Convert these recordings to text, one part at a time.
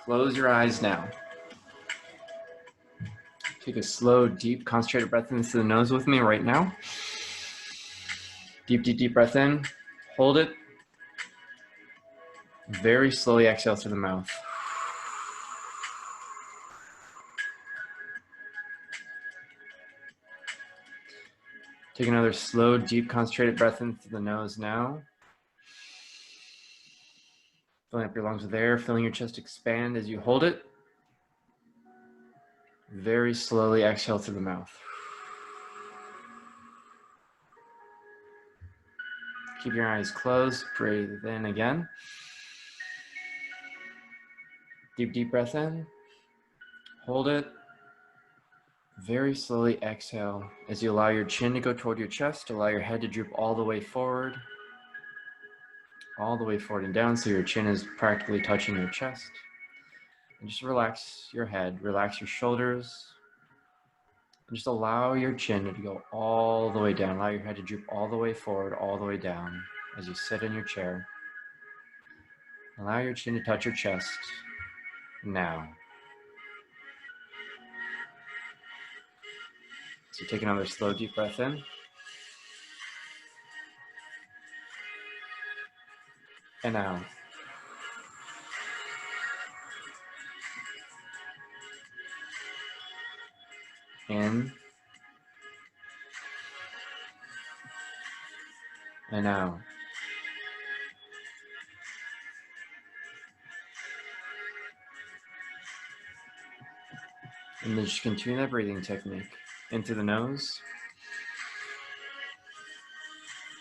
Close your eyes now. Take a slow, deep, concentrated breath into the nose with me right now. Deep, deep, deep breath in. Hold it. Very slowly exhale through the mouth. Take another slow, deep, concentrated breath in through the nose now. Filling up your lungs with air, feeling your chest expand as you hold it. Very slowly exhale through the mouth. Keep your eyes closed. Breathe in again. Deep, deep breath in. Hold it. Very slowly exhale as you allow your chin to go toward your chest. Allow your head to droop all the way forward. All the way forward and down so your chin is practically touching your chest. And just relax your head. Relax your shoulders. And just allow your chin to go all the way down. Allow your head to droop all the way forward, all the way down as you sit in your chair. Allow your chin to touch your chest now. So take another slow, deep breath in. And out. In. And out. And then just continue that breathing technique. In through the nose.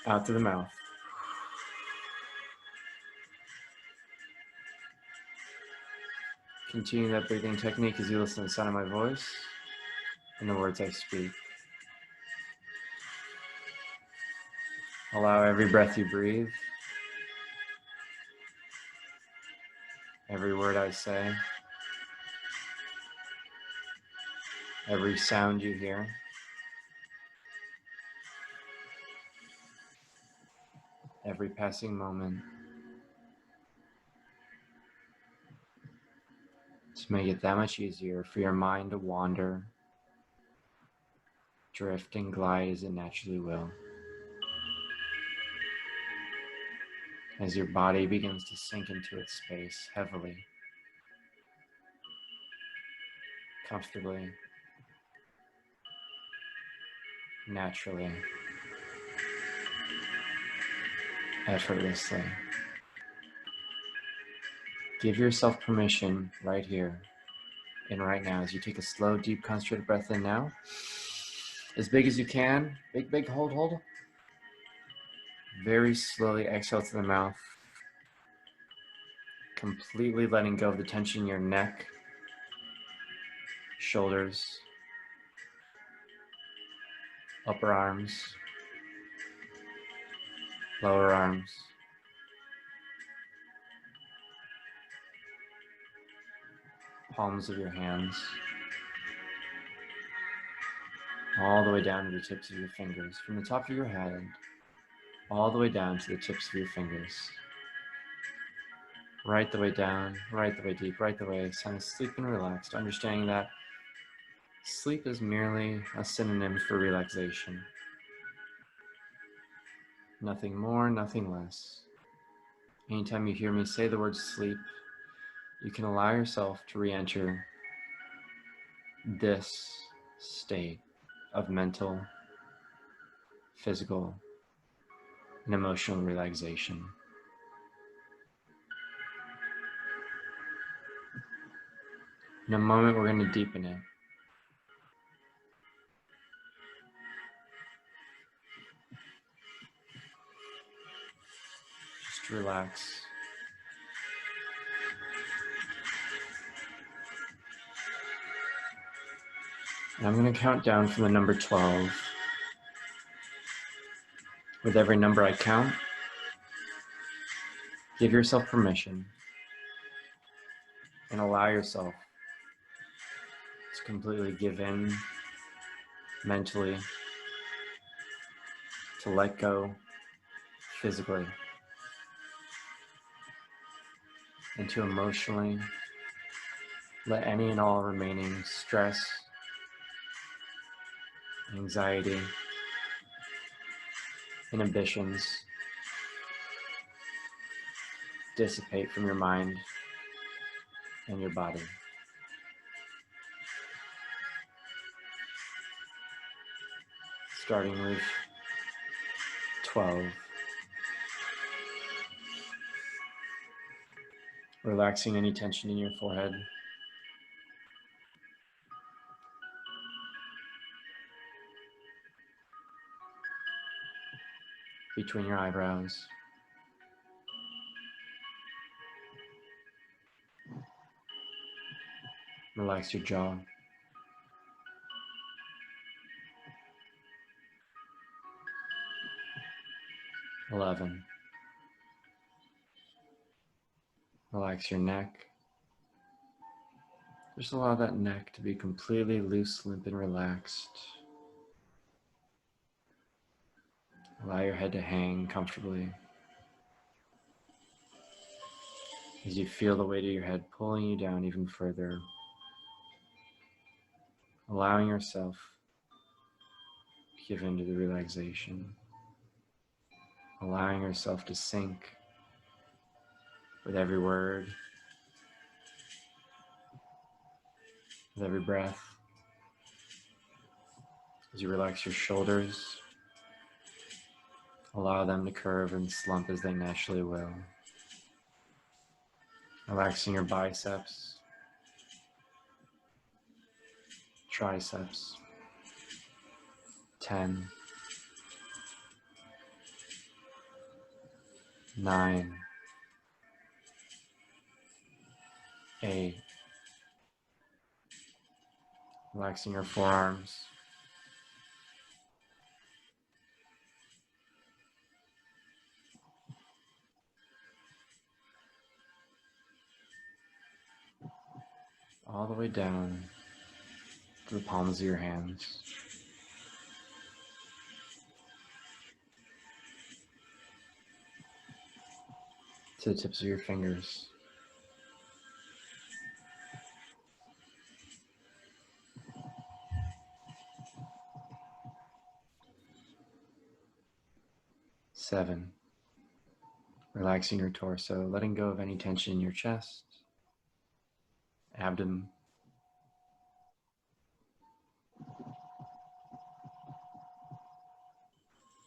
Out through the mouth. Continue that breathing technique as you listen to the sound of my voice and the words I speak. Allow every breath you breathe, every word I say, every sound you hear, every passing moment, to make it that much easier for your mind to wander, drift and glide as it naturally will. As your body begins to sink into its space heavily, comfortably, naturally, effortlessly. Give yourself permission right here and right now as you take a slow, deep, concentrated breath in now. As big as you can. Big, big, hold, hold. Very slowly exhale through the mouth. Completely letting go of the tension in your neck, shoulders, upper arms, lower arms. Palms of your hands. All the way down to the tips of your fingers. From the top of your head, all the way down to the tips of your fingers. Right the way down, right the way deep, right the way sound asleep and relaxed, understanding that sleep is merely a synonym for relaxation. Nothing more, nothing less. Anytime you hear me say the word sleep, you can allow yourself to re-enter this state of mental, physical, and emotional relaxation. In a moment, we're going to deepen it. Just relax. And I'm going to count down from the number 12. With every number I count, give yourself permission and allow yourself to completely give in mentally, to let go physically, and to emotionally Let any and all remaining stress, anxiety, inhibitions dissipate from your mind and your body. Starting with 12. Relaxing any tension in your forehead. Between your eyebrows. Relax your jaw. 11. Relax your neck. Just allow that neck to be completely loose, limp, and relaxed. Allow your head to hang comfortably as you feel the weight of your head pulling you down even further. Allowing yourself to give into the relaxation. Allowing yourself to sink with every word, with every breath. As you relax your shoulders, allow them to curve and slump as they naturally will. Relaxing your biceps, triceps. 10, 9, 8. Relaxing your forearms. 7, all the way down to the palms of your hands. To the tips of your fingers. 7. Relaxing your torso, letting go of any tension in your chest, abdomen.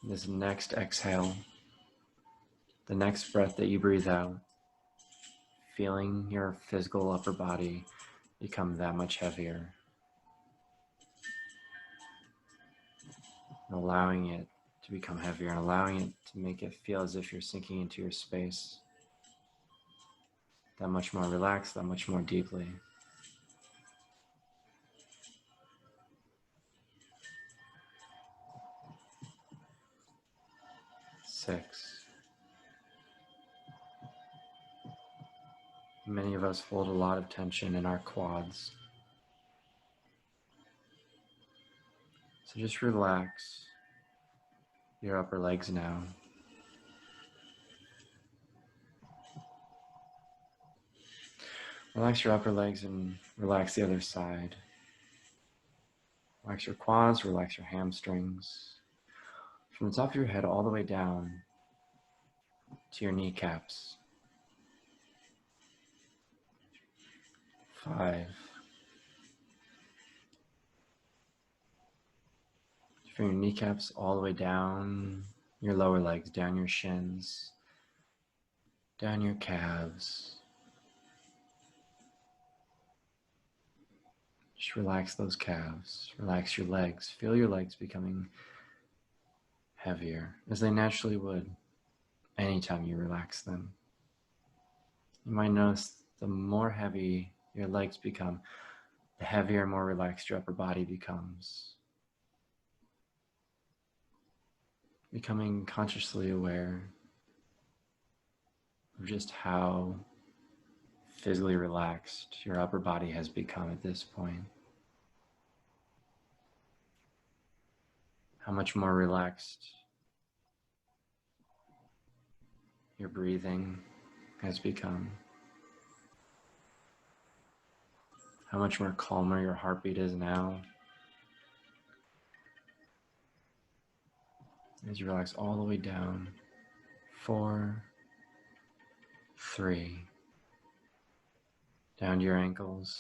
'This next exhale, the next breath that you breathe out, feeling your physical upper body become that much heavier. And allowing it to become heavier and allowing it to make it feel as if you're sinking into your space. That much more relaxed, that much more deeply. 6. Many of us hold a lot of tension in our quads. So just relax your upper legs now. Relax your upper legs and relax the other side. Relax your quads, relax your hamstrings. From the top of your head all the way down to your kneecaps. 5. From your kneecaps all the way down your lower legs, down your shins, down your calves. Just relax those calves, relax your legs. Feel your legs becoming heavier, as they naturally would anytime you relax them. You might notice the more heavy your legs become, the heavier and more relaxed your upper body becomes. Becoming consciously aware of just how physically relaxed your upper body has become at this point. How much more relaxed your breathing has become. how much more calmer your heartbeat is now. As you relax all the way down, 4, 3, down to your ankles,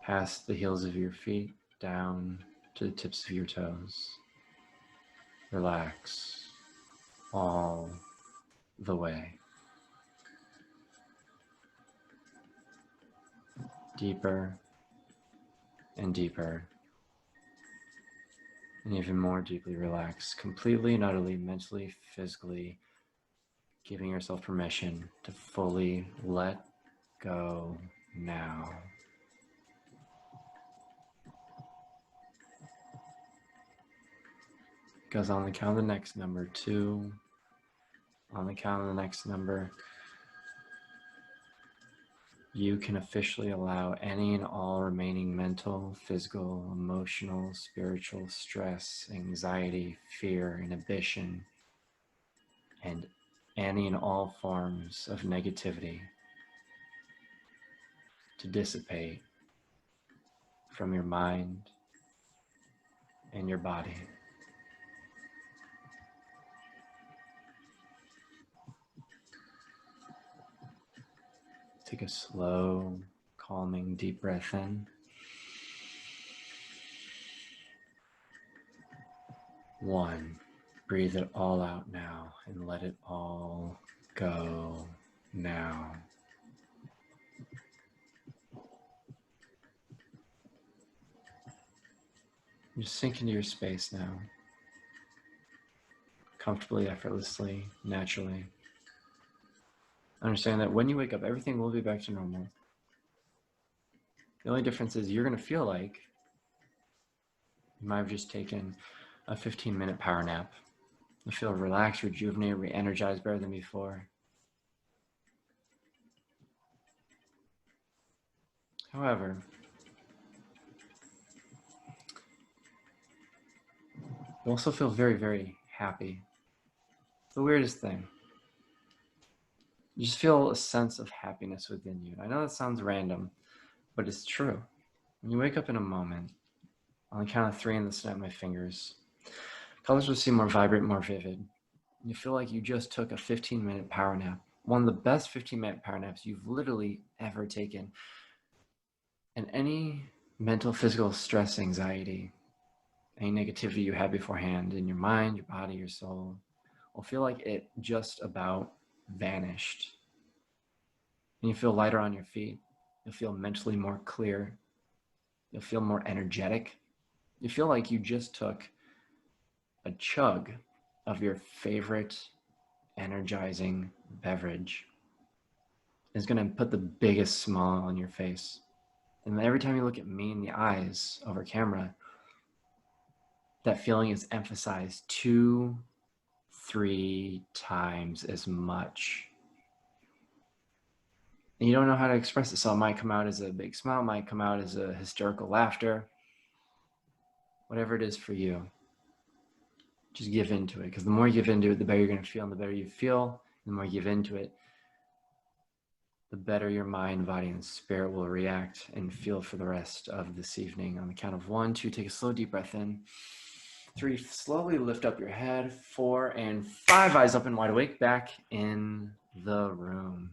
past the heels of your feet, down to the tips of your toes. Relax all the way. Deeper and deeper. And even more deeply relaxed, completely and utterly, mentally, physically, giving yourself permission to fully let go now. Because on the count of the next number, 2, on the count of the next number, you can officially allow any and all remaining mental, physical, emotional, spiritual stress, anxiety, fear, inhibition, and any and all forms of negativity to dissipate from your mind and your body. Take a slow, calming, deep breath in. 1, breathe it all out now and let it all go now. Just sink into your space now, comfortably, effortlessly, naturally. Understand that when you wake up, everything will be back to normal. The only difference is you're going to feel like you might have just taken a 15-minute power nap. You feel relaxed, rejuvenated, re-energized better than before. However, you also feel very, very happy. It's the weirdest thing. You just feel a sense of happiness within you. I know that sounds random, but it's true. When you wake up in a moment, on the count of 3 and the snap of my fingers, colors will seem more vibrant, more vivid. You feel like you just took a 15-minute power nap. One of the best 15-minute power naps you've literally ever taken. And any mental, physical stress, anxiety, any negativity you had beforehand in your mind, your body, your soul, will feel like it just about vanished. And you feel lighter on your feet. You'll feel mentally more clear. You'll feel more energetic. You feel like you just took a chug of your favorite energizing beverage. It's going to put the biggest smile on your face. And every time you look at me in the eyes over camera, that feeling is emphasized 2, 3 times as much. And you don't know how to express it. So it might come out as a big smile, might come out as a hysterical laughter. Whatever it is for you, just give into it. Because the more you give into it, the better you're going to feel. And the better you feel, the more you give into it, the better your mind, body, and spirit will react and feel for the rest of this evening. On the count of 1, 2, take a slow deep breath in. 3, slowly lift up your head. 4 and 5, eyes up and wide awake, back in the room.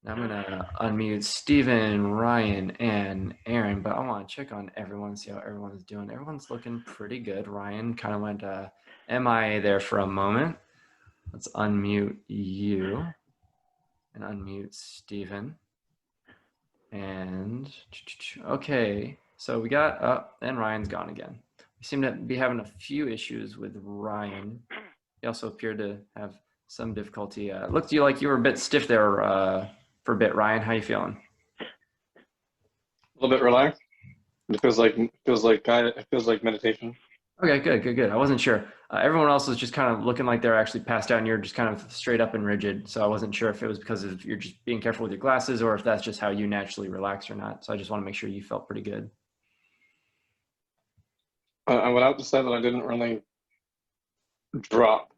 Now I'm gonna unmute Steven, Ryan, and Aaron, but I want to check on everyone, see how everyone's doing. Everyone's looking pretty good. Ryan kind of went MIA there for a moment. Let's unmute you and unmute Steven. And okay, so we got and Ryan's gone again. We seem to be having a few issues with Ryan. He also appeared to have some difficulty. Looked to you like you were a bit stiff there for a bit, Ryan. How you feeling? A little bit relaxed. It feels like meditation. Okay, good. I wasn't sure. Everyone else was just kind of looking like they're actually passed out, and you're just kind of straight up and rigid. So I wasn't sure if it was because of you're just being careful with your glasses, or if that's just how you naturally relax or not. So I just want to make sure you felt pretty good. I would have to say that I didn't really drop.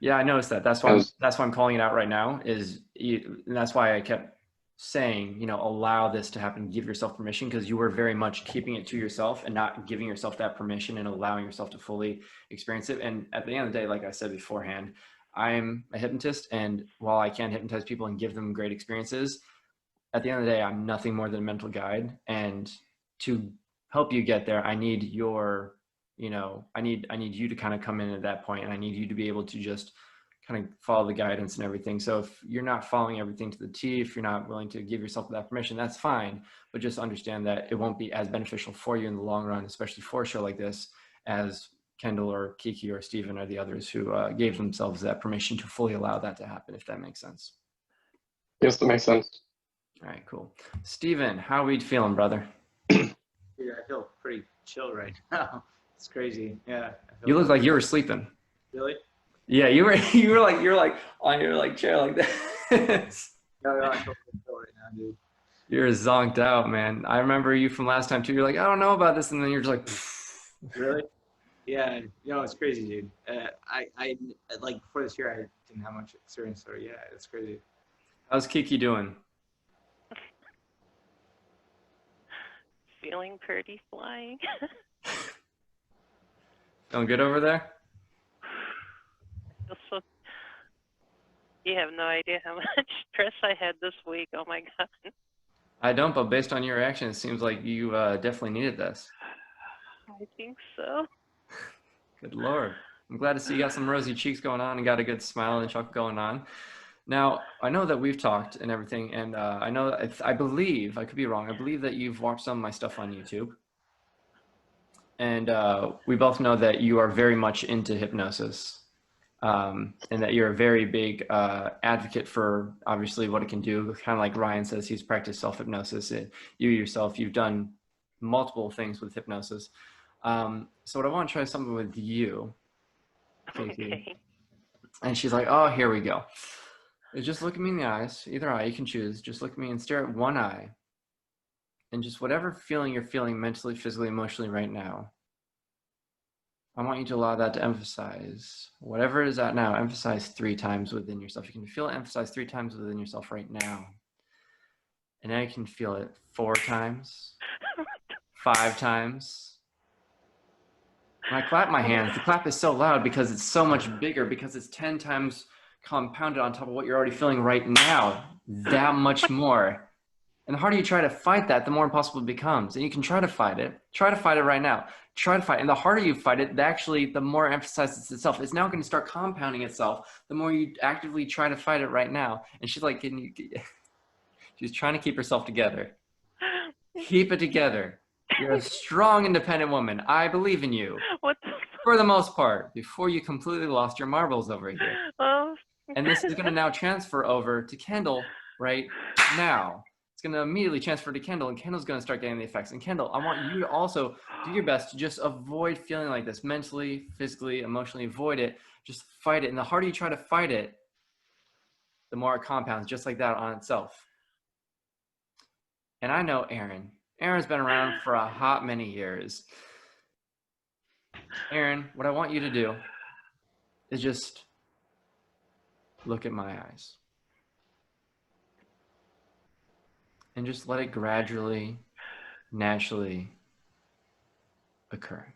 Yeah, I noticed that. That's why I'm calling it out right now. And that's why I kept saying, you know, allow this to happen. Give yourself permission, because you were very much keeping it to yourself and not giving yourself that permission and allowing yourself to fully experience it. And at the end of the day, like I said beforehand, I'm a hypnotist, and while I can hypnotize people and give them great experiences, at the end of the day, I'm nothing more than a mental guide. And to help you get there, I need your, you know, I need you to kind of come in at that point, and I need you to be able to just kind of follow the guidance and everything. So if you're not following everything to the T, if you're not willing to give yourself that permission, that's fine. But just understand that it won't be as beneficial for you in the long run, especially for a show like this, as Kendal or Kiki or Steven or the others who gave themselves that permission to fully allow that to happen, if that makes sense. Yes, that makes sense. All right, cool. Steven, how are we feeling, brother? Dude, I feel pretty chill right now. It's crazy. Yeah. You look like you were sleeping. Really? Yeah, you're like on your like chair like this. No, I feel pretty chill right now, dude. You're zonked out, man. I remember you from last time too. You're like, I don't know about this, and then you're just like, pfft. Really? Yeah. You know, it's crazy, dude. I like before this year, I didn't have much experience, so yeah, it's crazy. How's Kiki doing? Feeling pretty flying. Feeling good over there? So, you have no idea how much stress I had this week. Oh my God. I don't, but based on your reaction, it seems like you definitely needed this. I think so. Good Lord. I'm glad to see you got some rosy cheeks going on and got a good smile and chuckle going on. Now, I know that we've talked and everything, and I believe, I could be wrong, I believe that you've watched some of my stuff on YouTube. And we both know that you are very much into hypnosis, and that you're a very big advocate for, obviously, what it can do. Kind of like Ryan says, he's practiced self-hypnosis. You yourself, you've done multiple things with hypnosis. So what I want to try something with you, Kiki. Okay. And she's like, oh, here we go. Just look at me in the eyes, either eye, you can choose. Just look at me and stare at one eye. And just whatever feeling you're feeling mentally, physically, emotionally right now, I want you to allow that to emphasize. Whatever it is at now, emphasize 3 times within yourself. You can feel it emphasize 3 times within yourself right now. And now you can feel it 4 times, 5 times. When I clap my hands, the clap is so loud because it's so much bigger, because it's 10 times compounded on top of what you're already feeling right now, that much more. And the harder you try to fight that, the more impossible it becomes. And you can try to fight it right now. Try to fight it. And the harder you fight it, the more it emphasizes itself. It's now going to start compounding itself the more you actively try to fight it right now. And she's like, she's trying to keep herself together. Keep it together. You're a strong, independent woman. I believe in you. What For the most part, before you completely lost your marbles over here. Oh. And this is going to now transfer over to Kendal right now. It's going to immediately transfer to Kendal, and Kendal's going to start getting the effects. And Kendal, I want you to also do your best to just avoid feeling like this mentally, physically, emotionally. Avoid it. Just fight it. And the harder you try to fight it, the more it compounds just like that on itself. And I know Aaron. Aaron's been around for a hot many years. Aaron, what I want you to do is just look at my eyes. And just let it gradually, naturally occur.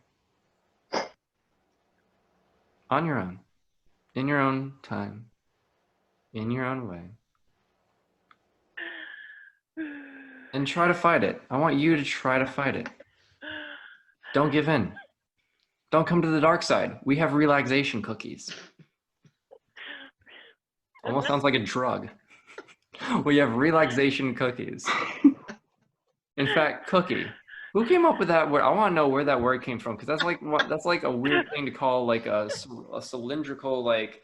On your own, in your own time, in your own way. And try to fight it. I want you to try to fight it. Don't give in. Don't come to the dark side. We have relaxation cookies. Almost sounds like a drug. We have relaxation cookies. In fact, cookie. Who came up with that word? I want to know where that word came from, because that's like a weird thing to call like a cylindrical, like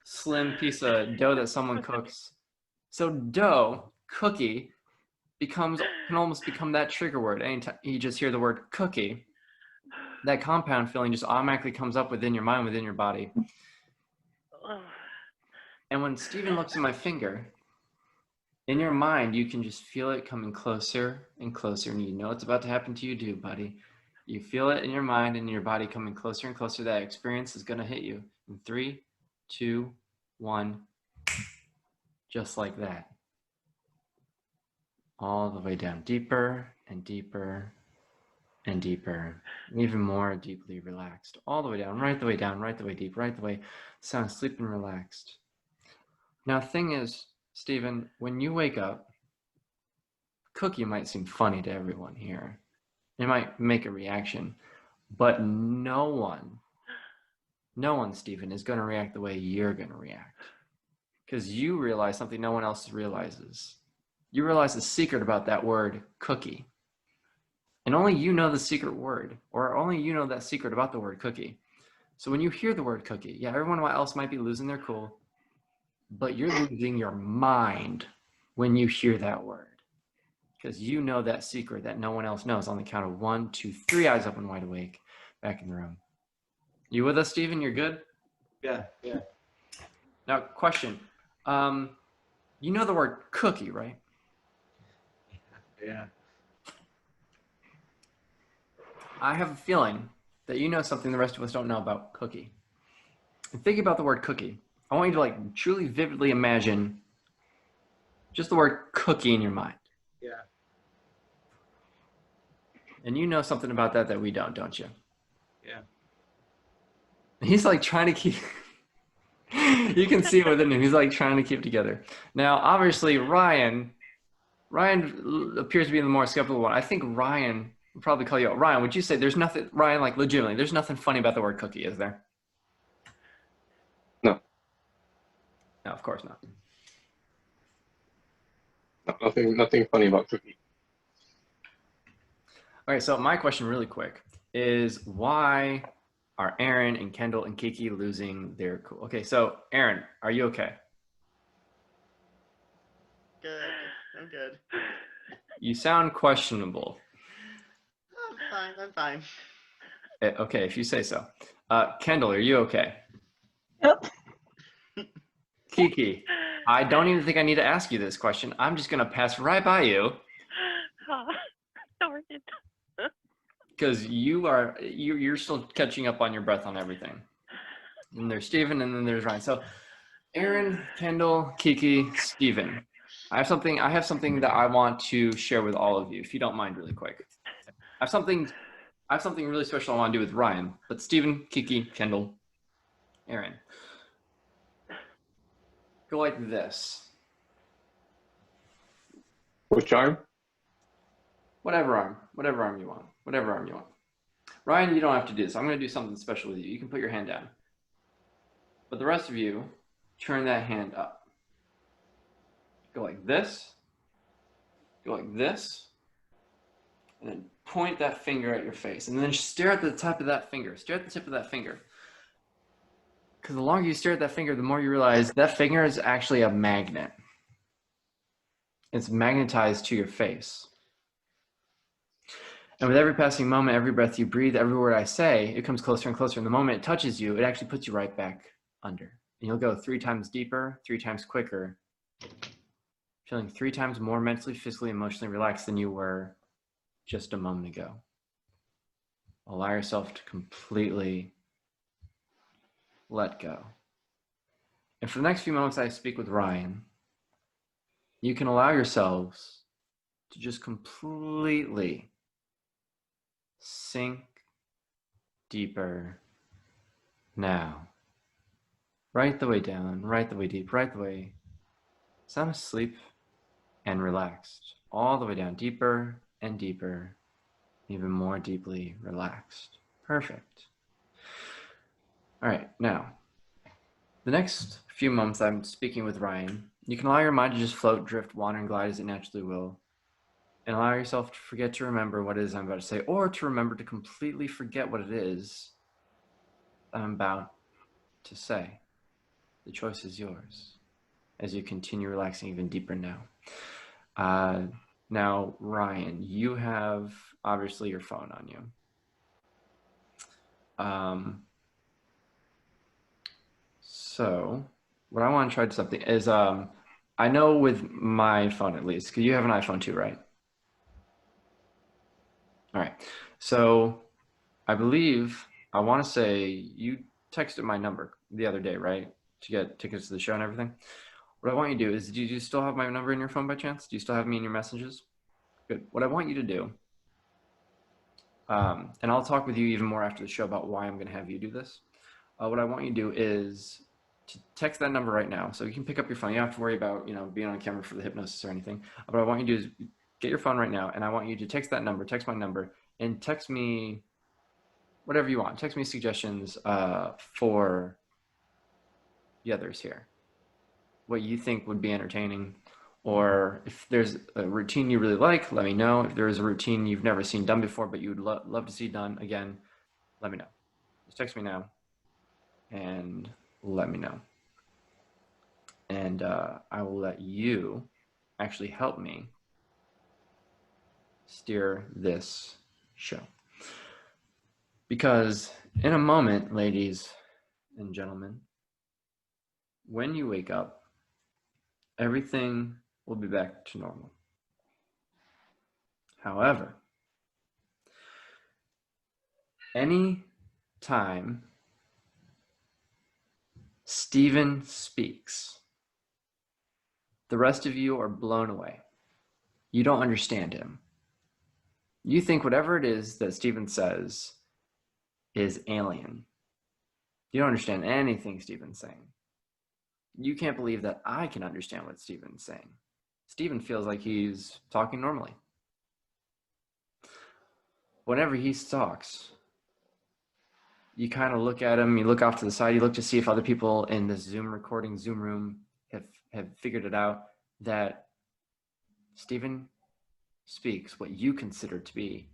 slim piece of dough that someone cooks. So dough, cookie, can almost become that trigger word. Anytime you just hear the word cookie, that compound feeling just automatically comes up within your mind, within your body. And when Steven looks at my finger, in your mind, you can just feel it coming closer and closer, and you know it's about to happen to you too, buddy. You feel it in your mind and in your body coming closer and closer. That experience is going to hit you in 3, 2, 1. Just like that. All the way down, deeper and deeper and deeper, even more deeply relaxed. All the way down, right the way down, right the way deep, right the way sound asleep and relaxed. Now, thing is, Stephen, when you wake up, cookie might seem funny to everyone here. It might make a reaction, but no one, Stephen, is going to react the way you're going to react. Because you realize something no one else realizes. You realize the secret about that word, cookie. And only you know the secret word, or only you know that secret about the word cookie. So when you hear the word cookie, yeah, everyone else might be losing their cool, but you're losing your mind when you hear that word. Because you know that secret that no one else knows on the count of 1, 2, 3, eyes open, wide awake, back in the room. You with us, Stephen? You're good? Yeah, yeah. Now, question. You know the word cookie, right? Yeah. I have a feeling that you know something the rest of us don't know about cookie. And think about the word cookie. I want you to like truly vividly imagine just the word cookie in your mind. Yeah. And you know something about that we don't you? Yeah. He's like trying to keep, you can see it within him. He's like trying to keep it together. Now, obviously, Ryan appears to be the more skeptical one. I think Ryan would probably call you out. Ryan, would you say there's nothing, Ryan, like legitimately, there's nothing funny about the word cookie, is there? No. No, of course not. No, nothing funny about cookie. All right, so my question really quick is why are Aaron and Kendal and Kiki losing their cool? Okay, so Aaron, are you okay? Good. I'm good. You sound questionable. I'm fine. Okay, if you say so. Kendal, are you okay? Yep. Kiki, I don't even think I need to ask you this question. I'm just gonna pass right by you Darn it. because you're still catching up on your breath on everything. And there's Steven and then there's Ryan. So Aaron, Kendal, Kiki, Steven. I have something that I want to share with all of you, if you don't mind really quick. I have something really special I want to do with Ryan, but Steven, Kiki, Kendal, Aaron. Go like this. Which arm? Whatever arm you want. Whatever arm you want. Ryan, you don't have to do this. I'm going to do something special with you. You can put your hand down. But the rest of you, turn that hand up. Go like this. Go like this. And then point that finger at your face. And then just stare at the top of that finger. Stare at the tip of that finger. Because the longer you stare at that finger, the more you realize that finger is actually a magnet. It's magnetized to your face. And with every passing moment, every breath you breathe, every word I say, it comes closer and closer. And the moment it touches you, it actually puts you right back under. And you'll go 3 times deeper, 3 times quicker, feeling 3 times more mentally, physically, emotionally relaxed than you were just a moment ago. Allow yourself to completely let go. And for the next few moments I speak with Ryan, you can allow yourselves to just completely sink deeper now. Right the way down, right the way deep, right the way sound asleep and relaxed. All the way down, deeper and deeper, even more deeply relaxed. Perfect. All right, now, the next few moments I'm speaking with Ryan, you can allow your mind to just float, drift, wander, and glide as it naturally will. And allow yourself to forget to remember what it is I'm about to say, or to remember to completely forget what it is I'm about to say. The choice is yours as you continue relaxing even deeper now. Now, Ryan, you have obviously your phone on you. So what I want to try something is, I know with my phone at least, because you have an iPhone too, right? All right. So I believe, I want to say you texted my number the other day, right? to get tickets to the show and everything. What I want you to do is, do you still have my number in your phone by chance? Do you still have me in your messages? Good. What I want you to do, and I'll talk with you even more after the show about why I'm going to have you do this. What I want you to do is to text that number right now. So you can pick up your phone. You don't have to worry about, being on camera for the hypnosis or anything. What I want you to do is get your phone right now, and I want you to text that number, text my number, and text me whatever you want. Text me suggestions for the others here. What you think would be entertaining, or if there's a routine you really like, let me know. If there's a routine you've never seen done before but you'd love to see done again, let me know. Just text me now and let me know. And I will let you actually help me steer this show. Because in a moment, ladies and gentlemen, when you wake up, everything will be back to normal. However, any time Stephen speaks, the rest of you are blown away. You don't understand him. You think whatever it is that Stephen says is alien. You don't understand anything Stephen's saying. You can't believe that I can understand what Stephen's saying. Stephen feels like he's talking normally. Whenever he talks, you kind of look at him, you look off to the side, you look to see if other people in this Zoom room have figured it out that Stephen speaks what you consider to be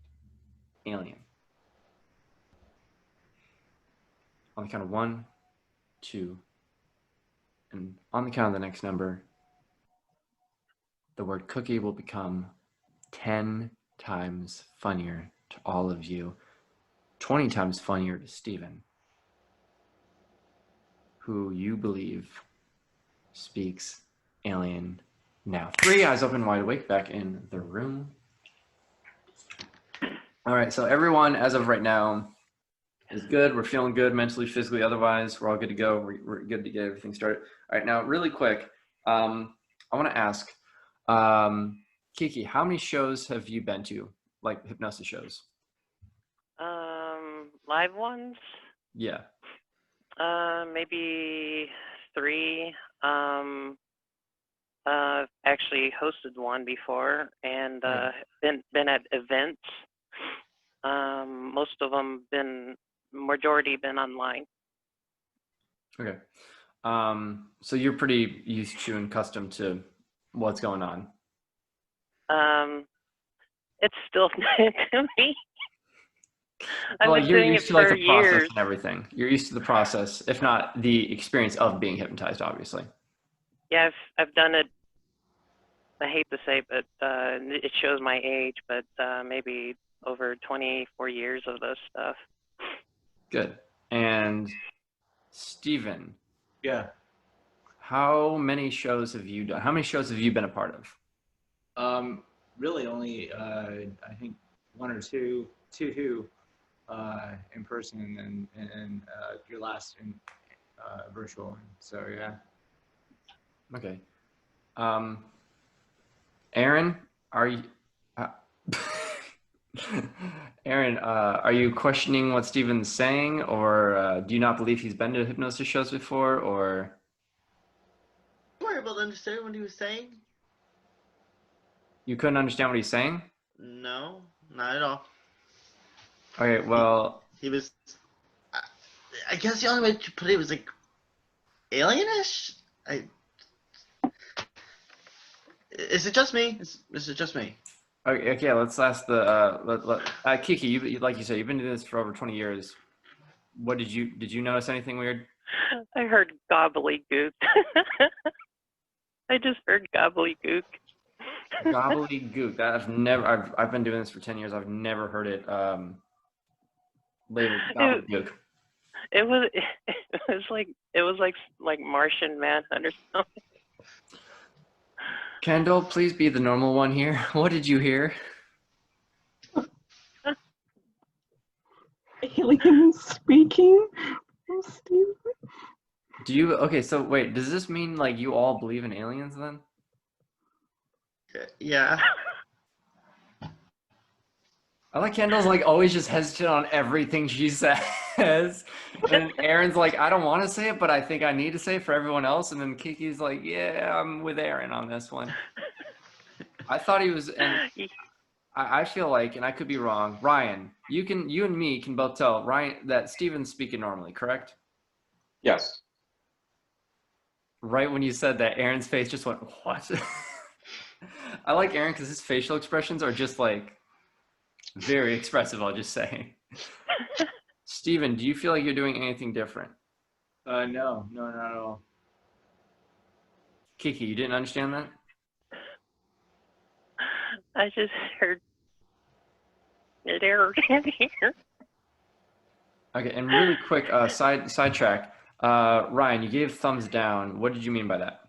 alien. On the count of 1, 2, and on the count of the next number, the word cookie will become 10 times funnier to all of you, 20 times funnier to Stephen, who you believe speaks alien now. 3 eyes open, wide awake, back in the room. All right, so everyone, as of right now, is good. We're feeling good mentally, physically, otherwise. We're all good to go. We're good to get everything started. All right, now, really quick, I want to ask, Kiki, how many shows have you been to, like hypnosis shows? Live ones? Yeah. Maybe 3. Actually hosted one before, and been at events. Most of them majority been online. Okay. So you're pretty used to and accustomed to what's going on. It's still new to me. I've Well, been you're doing used it to like for the process years. and everything. You're used to the process, if not the experience of being hypnotized, obviously. Yeah, I've done it. I hate to say, but it shows my age, but maybe over 24 years of this stuff. Good. And Stephen. Yeah. How many shows have you done? How many shows have you been a part of? Really only I think 1 or 2 in person, and your last in virtual. So yeah. Okay. Aaron, are you? Aaron, are you questioning what Stephen's saying, or do you not believe he's been to hypnosis shows before, or? You were able to understand what he was saying? You couldn't understand what he's saying? No, not at all. Okay, well. He was. I guess the only way to put it was like alienish. Is it just me? Is it just me? Okay, let's ask the Kiki. You like you said, you've been doing this for over 20 years. What did you notice anything weird? I heard gobbledygook. I just heard gobbledygook. Gobbledygook. I've been doing this for 10 years. I've never heard it labeled gobbledygook. It was like Martian Manhunt or something. Kendal, please be the normal one here. What did you hear? Alien speaking from Stephen. Do you, okay, so wait, does this mean like you all believe in aliens then? Yeah. I like Kendall's like always just hesitant on everything she says. And then Aaron's like, I don't want to say it, but I think I need to say it for everyone else. And then Kiki's like, yeah, I'm with Aaron on this one. I thought he was, and I feel like, and I could be wrong, Ryan, you and me can both tell Ryan that Steven's speaking normally, correct? Yes. Right when you said that, Aaron's face just went, what? I like Aaron because his facial expressions are just like very expressive, I'll just say. Steven, do you feel like you're doing anything different? No, not at all. Kiki, you didn't understand that? I just heard there in here. Okay, and really quick, sidetrack. Ryan, you gave thumbs down. What did you mean by that?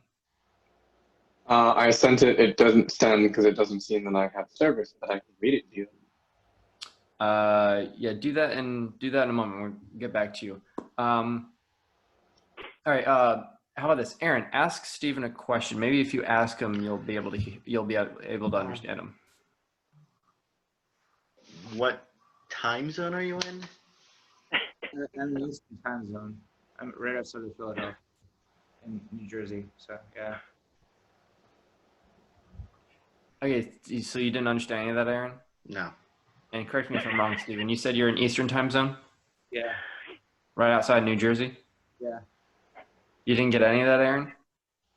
I sent it. It doesn't send because it doesn't seem that I have service, but I can read it to you. Yeah, do that in a moment. We'll get back to you. All right. How about this, Aaron? Ask Steven a question. Maybe if you ask him, you'll be able to understand him. What time zone are you in? I'm in the Eastern time zone. I'm right outside of Philadelphia, in New Jersey. So yeah. Okay, so you didn't understand any of that, Aaron? No. And correct me if I'm wrong, Steven. You said you're in Eastern time zone, Yeah. right outside New Jersey. Yeah. You didn't get any of that, Aaron?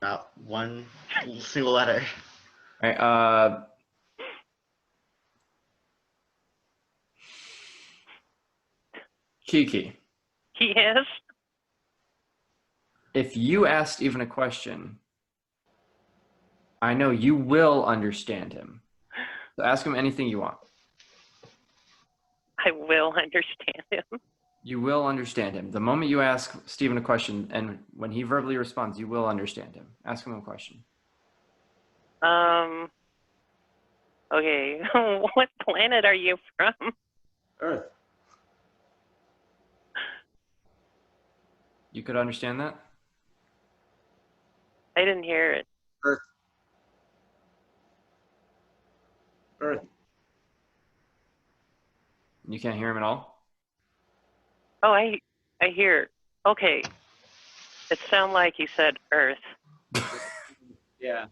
Not one single letter. All right. Kiki, Yes. if you ask Steven a question, I know you will understand him. So ask him anything you want. I will understand him. You will understand him. The moment you ask Steven a question, and when he verbally responds, you will understand him. Ask him a question. Okay. What planet are you from? Earth. You could understand that? I didn't hear it. Earth. Earth. You can't hear him at all? Oh, I hear it. Okay. It sounded like he said Earth. Yeah.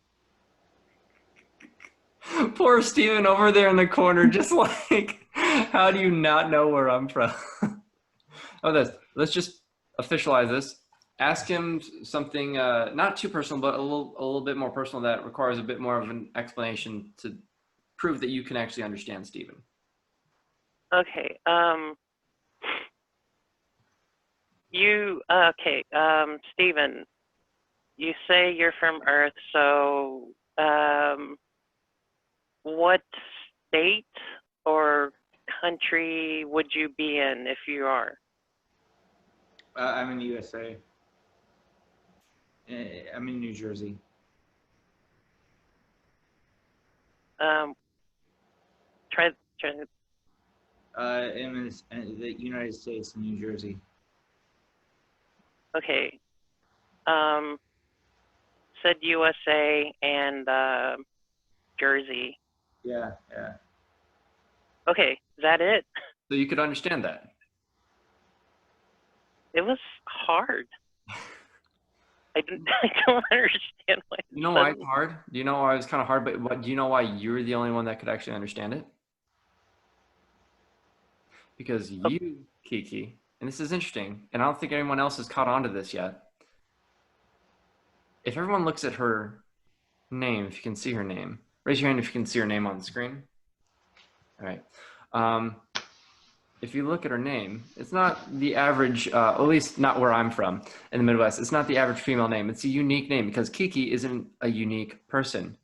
Poor Steven over there in the corner, just like, how do you not know where I'm from? Oh, let's just officialize this. Ask him something not too personal, but a little bit more personal that requires a bit more of an explanation to prove that you can actually understand Steven. Okay. Steven, you say you're from Earth, so what state or country would you be in if you are? I'm in the USA. I'm in New Jersey. Try. I'm in the United States, in New Jersey. Okay. Said USA and Jersey. Yeah. Okay, is that it? So you could understand that. It was hard. I don't understand why. You know why it's hard? Do you know why it was kind of hard? But do you know why you're the only one that could actually understand it? Because you, Kiki, and this is interesting, and I don't think anyone else has caught on to this yet. If everyone looks at her name, if you can see her name, raise your hand if you can see her name on the screen. All right. If you look at her name, it's not the average, at least not where I'm from in the Midwest. It's not the average female name. It's a unique name because Kiki isn't a unique person.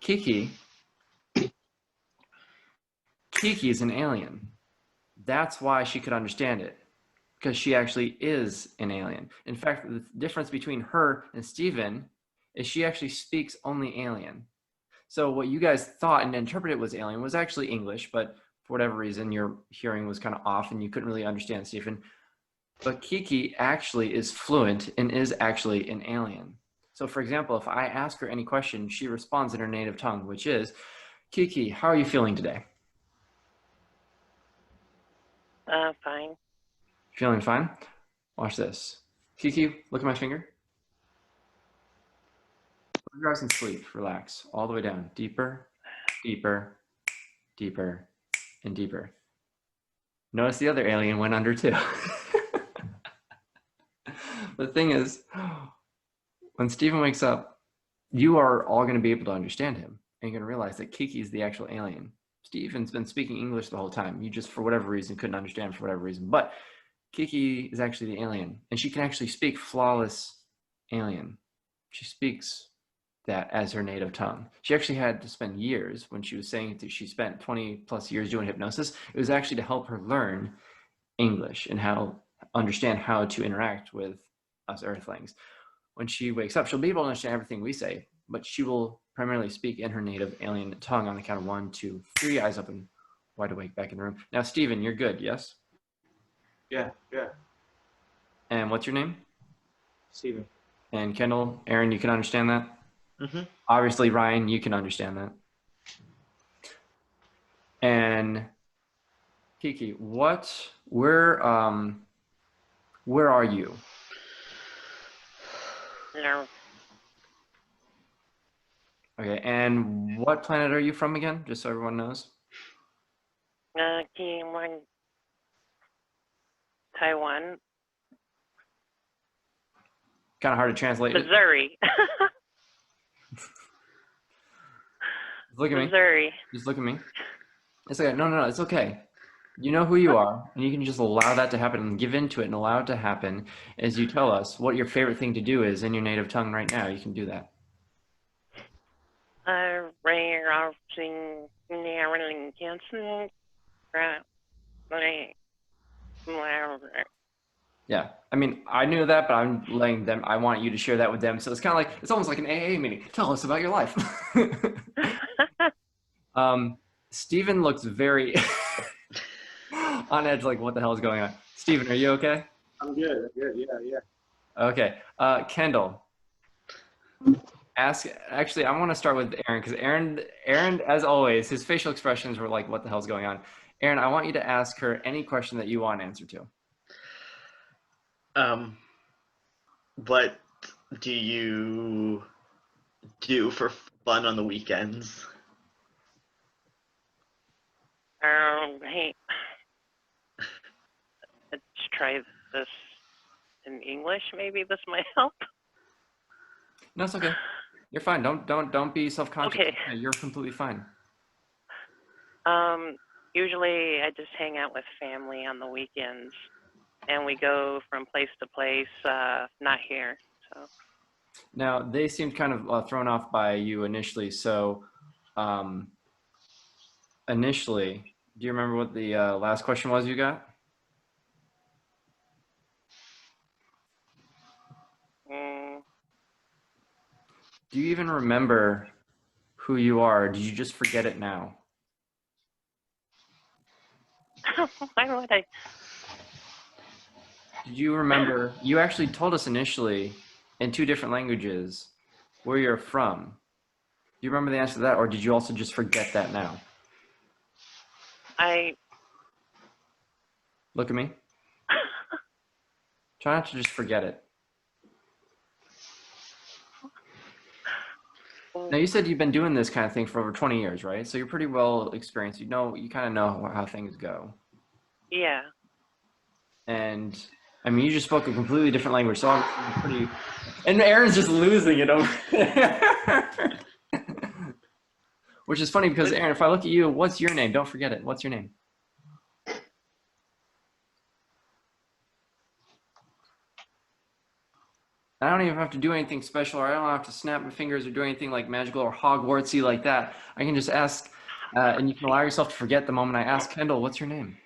Kiki is an alien. That's why she could understand it, because she actually is an alien. In fact, the difference between her and Steven is she actually speaks only alien. So what you guys thought and interpreted was alien was actually English, but for whatever reason, your hearing was kind of off and you couldn't really understand Stephen. But Kiki actually is fluent and is actually an alien. So for example, if I ask her any question, she responds in her native tongue, which is, Kiki, how are you feeling today? Fine. Feeling fine? Watch this. Kiki, look at my finger. Close your eyes and sleep. Relax. All the way down. Deeper, deeper, deeper, and deeper. Notice the other alien went under too. The thing is, when Steven wakes up, you are all going to be able to understand him. And you're going to realize that Kiki is the actual alien. Steven's been speaking English the whole time. You just, for whatever reason, couldn't understand for whatever reason. But Kiki is actually the alien. And she can actually speak flawless alien. She speaks that as her native tongue. She actually had to spend years when she was saying that she spent 20 plus years doing hypnosis. It was actually to help her learn English and understand how to interact with us earthlings. When she wakes up, she'll be able to understand everything we say, but she will primarily speak in her native alien tongue on the count of 1, 2, 3, eyes open, wide awake, back in the room. Now, Steven, you're good, yes? Yeah. And what's your name? Steven. And Kendal, Aaron, you can understand that? Mm-hmm. Obviously, Ryan, you can understand that. And Kiki, where are you? No. Okay, and what planet are you from again? Just so everyone knows. Taiwan. Kind of hard to translate. Missouri. Look at me. Missouri. Just look at me. It's okay. No, it's okay. You know who you are, and you can just allow that to happen and give into it and allow it to happen as you tell us what your favorite thing to do is in your native tongue right now. You can do that. Yeah, I mean, I knew that, but I'm letting them, I want you to share that with them. So it's kind of like, it's almost like an AA meeting. Tell us about your life. Steven looks very on edge, like what the hell is going on? Steven, are you okay? I'm good. Yeah. Okay, Kendal. Actually, I want to start with Aaron, because Aaron, as always, his facial expressions were like, what the hell's going on? Aaron, I want you to ask her any question that you want an answer to. What do you do for fun on the weekends? Hey, let's try this in English. Maybe this might help. No, it's okay. You're fine. Don't be self-conscious. Okay. You're completely fine. Usually I just hang out with family on the weekends, and we go from place to place. Not here. So. Now they seemed kind of thrown off by you initially. So, initially, do you remember what the last question was you got? Do you even remember who you are? Did you just forget it now? Why would I? Did you remember? You actually told us initially in 2 different languages where you're from. Do you remember the answer to that, or did you also just forget that now? Look at me. Try not to just forget it. Now, you said you've been doing this kind of thing for over 20 years, right? So you're pretty well experienced. You kind of know how things go. Yeah. And I mean, you just spoke a completely different language, so I'm pretty. And Aaron's just losing it over there. Which is funny because, Aaron, if I look at you, what's your name? Don't forget it. What's your name? I don't even have to do anything special, or I don't have to snap my fingers or do anything like magical or Hogwartsy like that. I can just ask, and you can allow yourself to forget the moment I ask. Kendal, what's your name?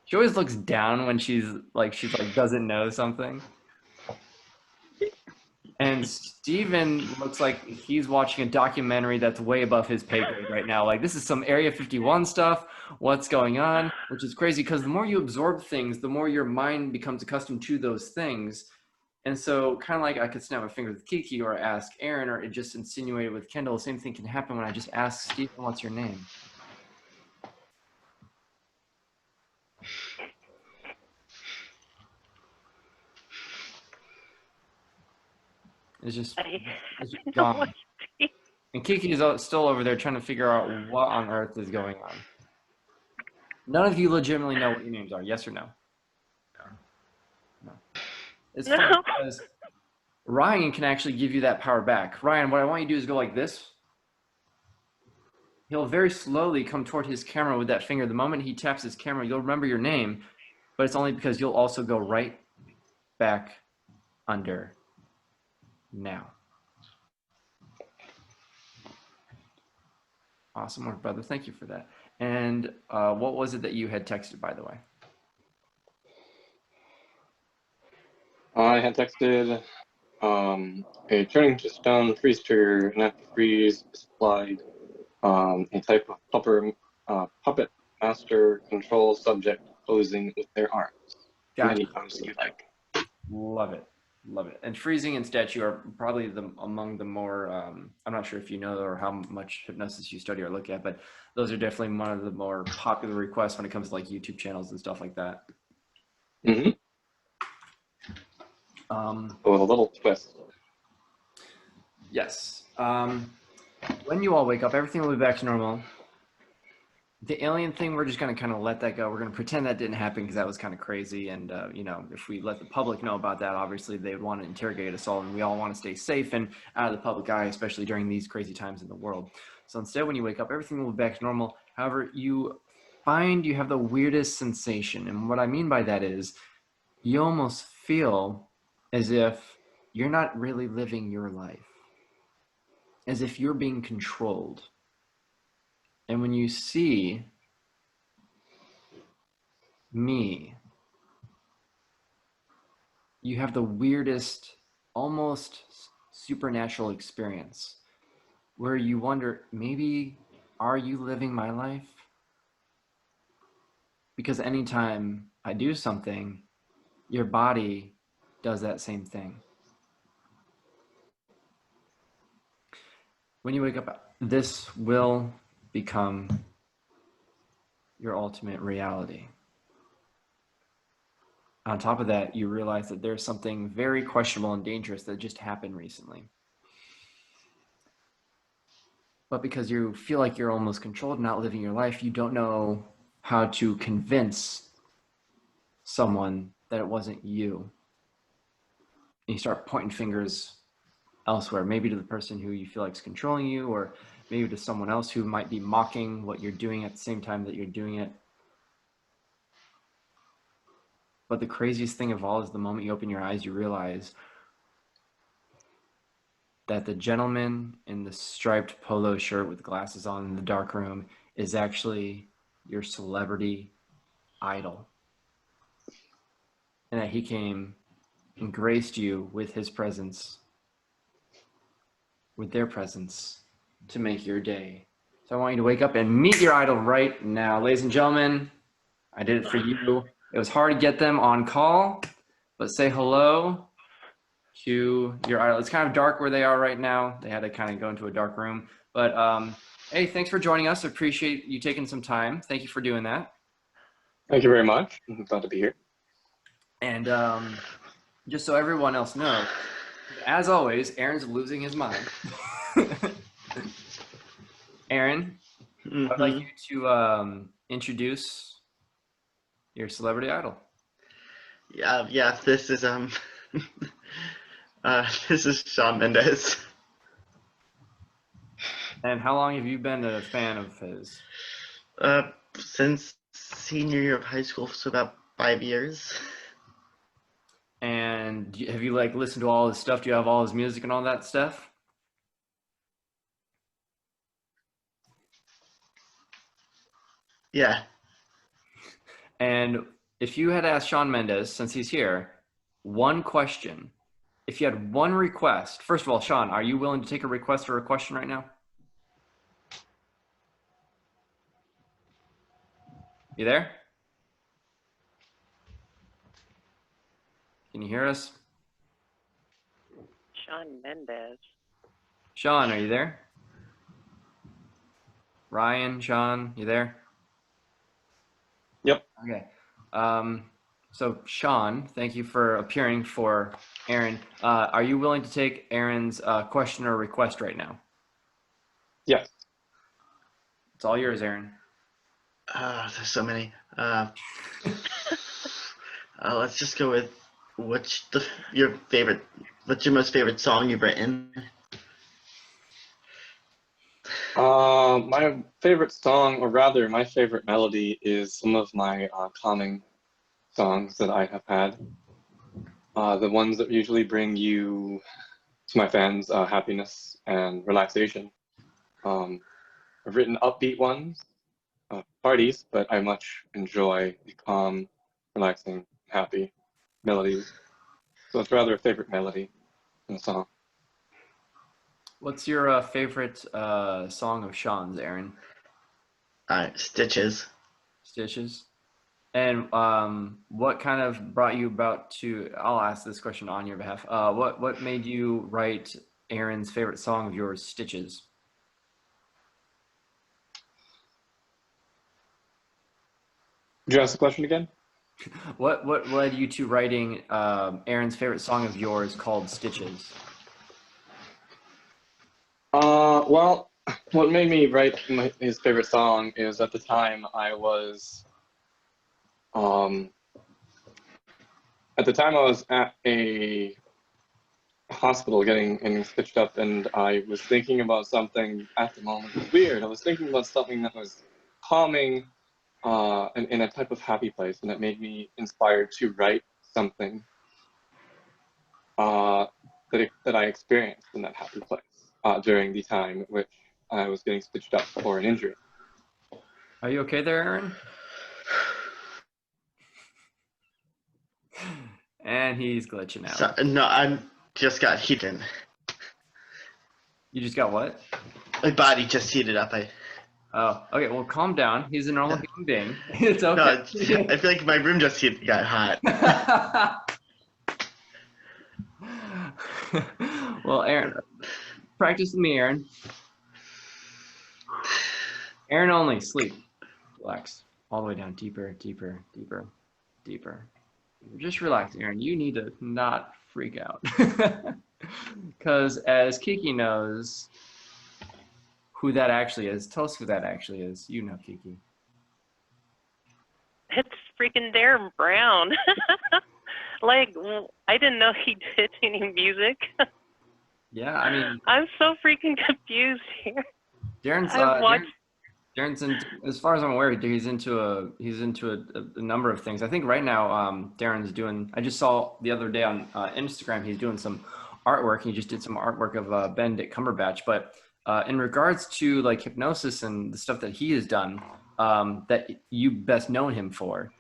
She always looks down when she's like doesn't know something. And Steven looks like he's watching a documentary that's way above his pay grade right now. Like, this is some Area 51 stuff. What's going on? Which is crazy because the more you absorb things, the more your mind becomes accustomed to those things. And so, kind of like I could snap my fingers with Kiki or ask Aaron, or it just insinuated with Kendal, the same thing can happen when I just ask Steven, what's your name? It's just gone. And Kiki is still over there trying to figure out what on earth is going on. None of you legitimately know what your names are, yes or no? No. It's funny because Ryan can actually give you that power back. Ryan, what I want you to do is go like this. He'll very slowly come toward his camera with that finger. The moment he taps his camera, you'll remember your name, but it's only because you'll also go right back under now. Awesome work, brother. Thank you for that. And what was it that you had texted, by the way? I had texted a turning to stone freeze trigger, and after freeze is applied, a type of puppet master control subject posing with their arms. Gotcha. Many poses you like. Love it. Love it. And freezing and statue are probably among the more, I'm not sure if you know or how much hypnosis you study or look at, but those are definitely one of the more popular requests when it comes to like YouTube channels and stuff like that. Mm-hmm. With a little twist. Yes. When you all wake up, everything will be back to normal. The alien thing, we're just going to kind of let that go. We're going to pretend that didn't happen because that was kind of crazy. And, you know, if we let the public know about that, obviously they would want to interrogate us all. And we all want to stay safe and out of the public eye, especially during these crazy times in the world. So instead, when you wake up, everything will be back to normal. However, you find you have the weirdest sensation. And what I mean by that is you almost feel as if you're not really living your life, as if you're being controlled. And when you see me, you have the weirdest, almost supernatural experience where you wonder, maybe, are you living my life? Because anytime I do something, your body does that same thing. When you wake up, this will become your ultimate reality. On top of that, you realize that there's something very questionable and dangerous that just happened recently. But because you feel like you're almost controlled, not living your life, you don't know how to convince someone that it wasn't you. And you start pointing fingers elsewhere, maybe to the person who you feel like is controlling you, or maybe to someone else who might be mocking what you're doing at the same time that you're doing it. But the craziest thing of all is the moment you open your eyes, you realize that the gentleman in the striped polo shirt with glasses on in the dark room is actually your celebrity idol. And that he came and graced you with his presence, with their presence, to make your day. So I want you to wake up and meet your idol right now. Ladies and gentlemen, I did it for you. It was hard to get them on call, but say hello to your idol. It's kind of dark where they are right now. They had to kind of go into a dark room. But hey, thanks for joining us. I appreciate you taking some time. Thank you for doing that. Thank you very much. I'm glad to be here. And just so everyone else knows, as always, Aaron's losing his mind. Aaron, I'd like you to introduce your celebrity idol. Yeah. This is this is Shawn Mendes. And how long have you been a fan of his? Since senior year of high school, so about 5 years. And have you like listened to all his stuff? Do you have all his music and all that stuff? Yeah. And if you had asked Shawn Mendes, since he's here, one question, if you had one request, first of all, Sean, are you willing to take a request or a question right now? You there? Can you hear us? Sean Mendez. Sean, are you there? Ryan, Sean, you there? Yep. Okay. So Sean, thank you for appearing for Aaron. Are you willing to take Aaron's question or request right now? Yes. It's all yours, Aaron. There's so many. Let's just go with what's your most favorite song you've written? My favorite song, or rather my favorite melody, is some of my calming songs that I have had. The ones that usually bring you, to my fans, happiness and relaxation. I've written upbeat ones, parties, but I much enjoy the calm, relaxing, happy melodies. So it's rather a favorite melody in the song. What's your favorite song of Sean's, Aaron? Stitches. Stitches. And what kind of brought you about to, I'll ask this question on your behalf. What made you write Aaron's favorite song of yours, Stitches? Could you ask the question again? What led you to writing Aaron's favorite song of yours called Stitches? Well, what made me write his favorite song is at the time I was at a hospital getting stitched up, and I was thinking about something at the moment. It was weird. I was thinking about something that was calming in a type of happy place, and it made me inspired to write something that I experienced in that happy place during the time in which I was getting stitched up for an injury. Are you okay there, Aaron? And he's glitching out. So, no, I just got heated. You just got what? My body just heated up. Oh, okay. Well, calm down. He's a normal human being. It's okay. No, I feel like my room just got hot. Well, Aaron, practice with me, Aaron. Aaron only. Sleep. Relax. All the way down. Deeper, deeper, deeper, deeper. Just relax, Aaron. You need to not freak out. Because as Kiki knows who that actually is, tell us who that actually is. You know, Kiki. It's freaking Darren Brown. Like, I didn't know he did any music. Yeah, I mean, I'm so freaking confused here. Darren's as far as I'm aware, he's into a number of things. I think right now, Darren's doing. I just saw the other day on Instagram, he's doing some artwork. He just did some artwork of Benedict Cumberbatch. But in regards to like hypnosis and the stuff that he has done, that you best known him for,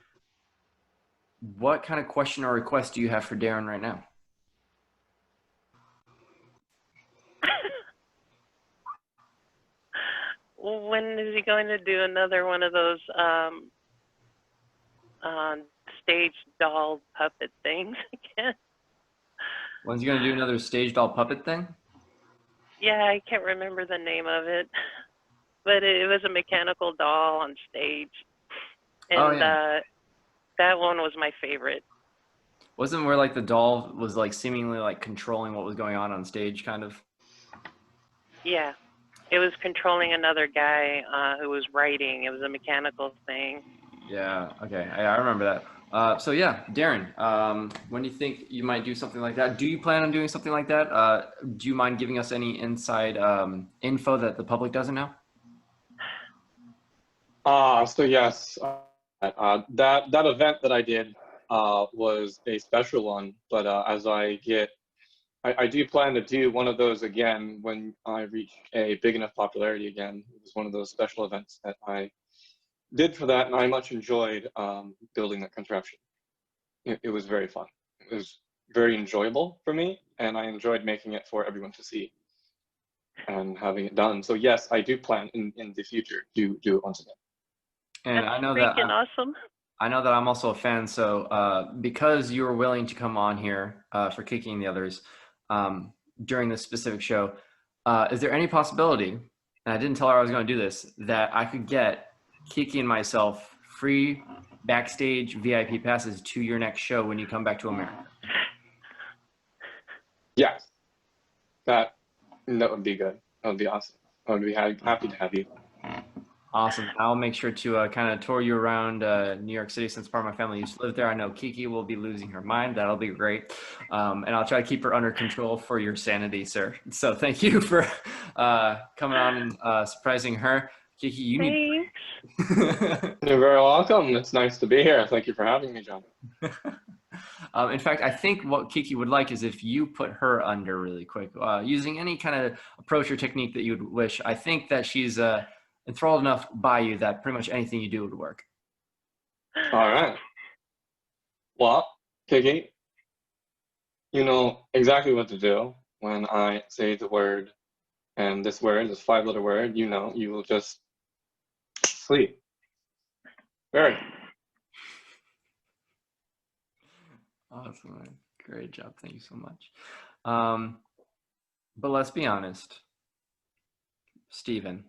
what kind of question or request do you have for Darren right now? When is he going to do another one of those stage doll puppet things again? When's he going to do another stage doll puppet thing? Yeah, I can't remember the name of it, but it was a mechanical doll on stage, and that one was my favorite. Wasn't where like the doll was like seemingly like controlling what was going on stage, kind of? Yeah, it was controlling another guy who was writing. It was a mechanical thing. Yeah. Okay. I remember that. So yeah, Darren, when do you think you might do something like that? Do you plan on doing something like that? Do you mind giving us any inside info that the public doesn't know? So yes, that event that I did was a special one, but as I do plan to do one of those again when I reach a big enough popularity again. It was one of those special events that I did for that, and I much enjoyed building that contraption. It was very fun. It was very enjoyable for me, and I enjoyed making it for everyone to see and having it done. So yes, I do plan in the future to do it once again. And That's I know freaking awesome. I know that I'm also a fan. So because you were willing to come on here for Kiki and the others during this specific show, is there any possibility, and I didn't tell her I was going to do this, that I could get Kiki and myself free backstage VIP passes to your next show when you come back to America? Yes, that would be good. That would be awesome. I would be happy to have you. Awesome. I'll make sure to kind of tour you around New York City, since part of my family used to live there. I know Kiki will be losing her mind. That'll be great. And I'll try to keep her under control for your sanity, sir. So thank you for coming on and surprising her. Kiki, you need... You're very welcome. It's nice to be here. Thank you for having me, Jon. In fact, I think what Kiki would like is if you put her under really quick, using any kind of approach or technique that you would wish. I think that she's enthralled enough by you that pretty much anything you do would work. All right. Well, Kiki, you know exactly what to do when I say the word, and this word, this 5-letter word, you know, you will just sleep. Very. Awesome, man. Great job. Thank you so much. But let's be honest, Steven,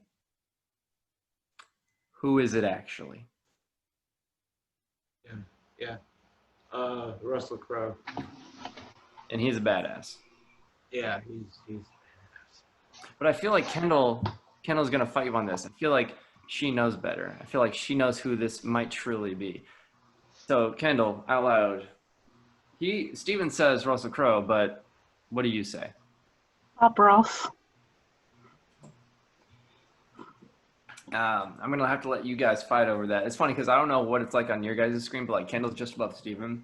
who is it actually? Yeah. Russell Crowe. And he's a badass. Yeah, he's But I feel like Kendal's gonna fight you on this. I feel like she knows better. I feel like she knows who this might truly be. So Kendal, out loud, Steven says Russell Crowe, but what do you say? Up, Russ. I'm gonna have to let you guys fight over that. It's funny because I don't know what it's like on your guys' screen, but like Kendal's just above Steven.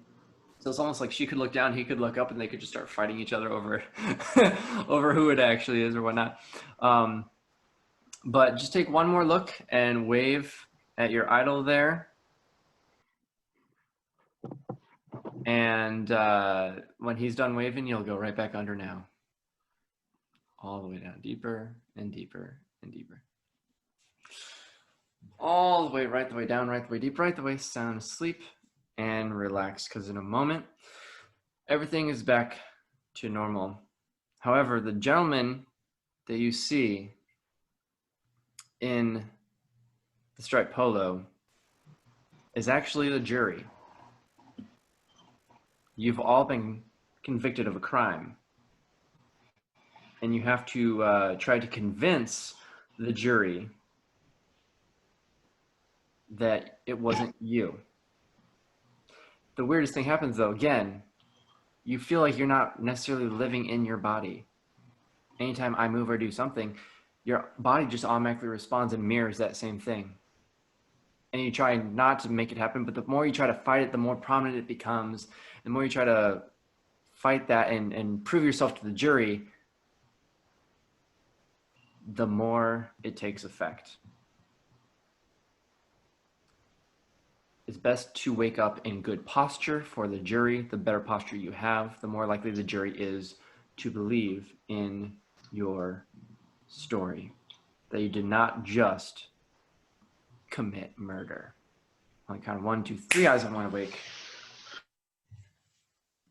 So it's almost like she could look down, he could look up, and they could just start fighting each other over over who it actually is or whatnot. But just take one more look and wave at your idol there. And when he's done waving, you'll go right back under now. All the way down, deeper and deeper and deeper. All the way, right the way down, right the way deep, right the way sound asleep, and relax, because in a moment, everything is back to normal. However, the gentleman that you see in the striped polo is actually the jury. You've all been convicted of a crime, and you have to try to convince the jury that it wasn't you. The weirdest thing happens though, again, you feel like you're not necessarily living in your body. Anytime I move or do something, your body just automatically responds and mirrors that same thing. And you try not to make it happen, but the more you try to fight it, the more prominent it becomes. The more you try to fight that and prove yourself to the jury, the more it takes effect. It's best to wake up in good posture for the jury. The better posture you have, the more likely the jury is to believe in your story, that you did not just commit murder. On the count of 1, 2, 3, eyes on wide awake.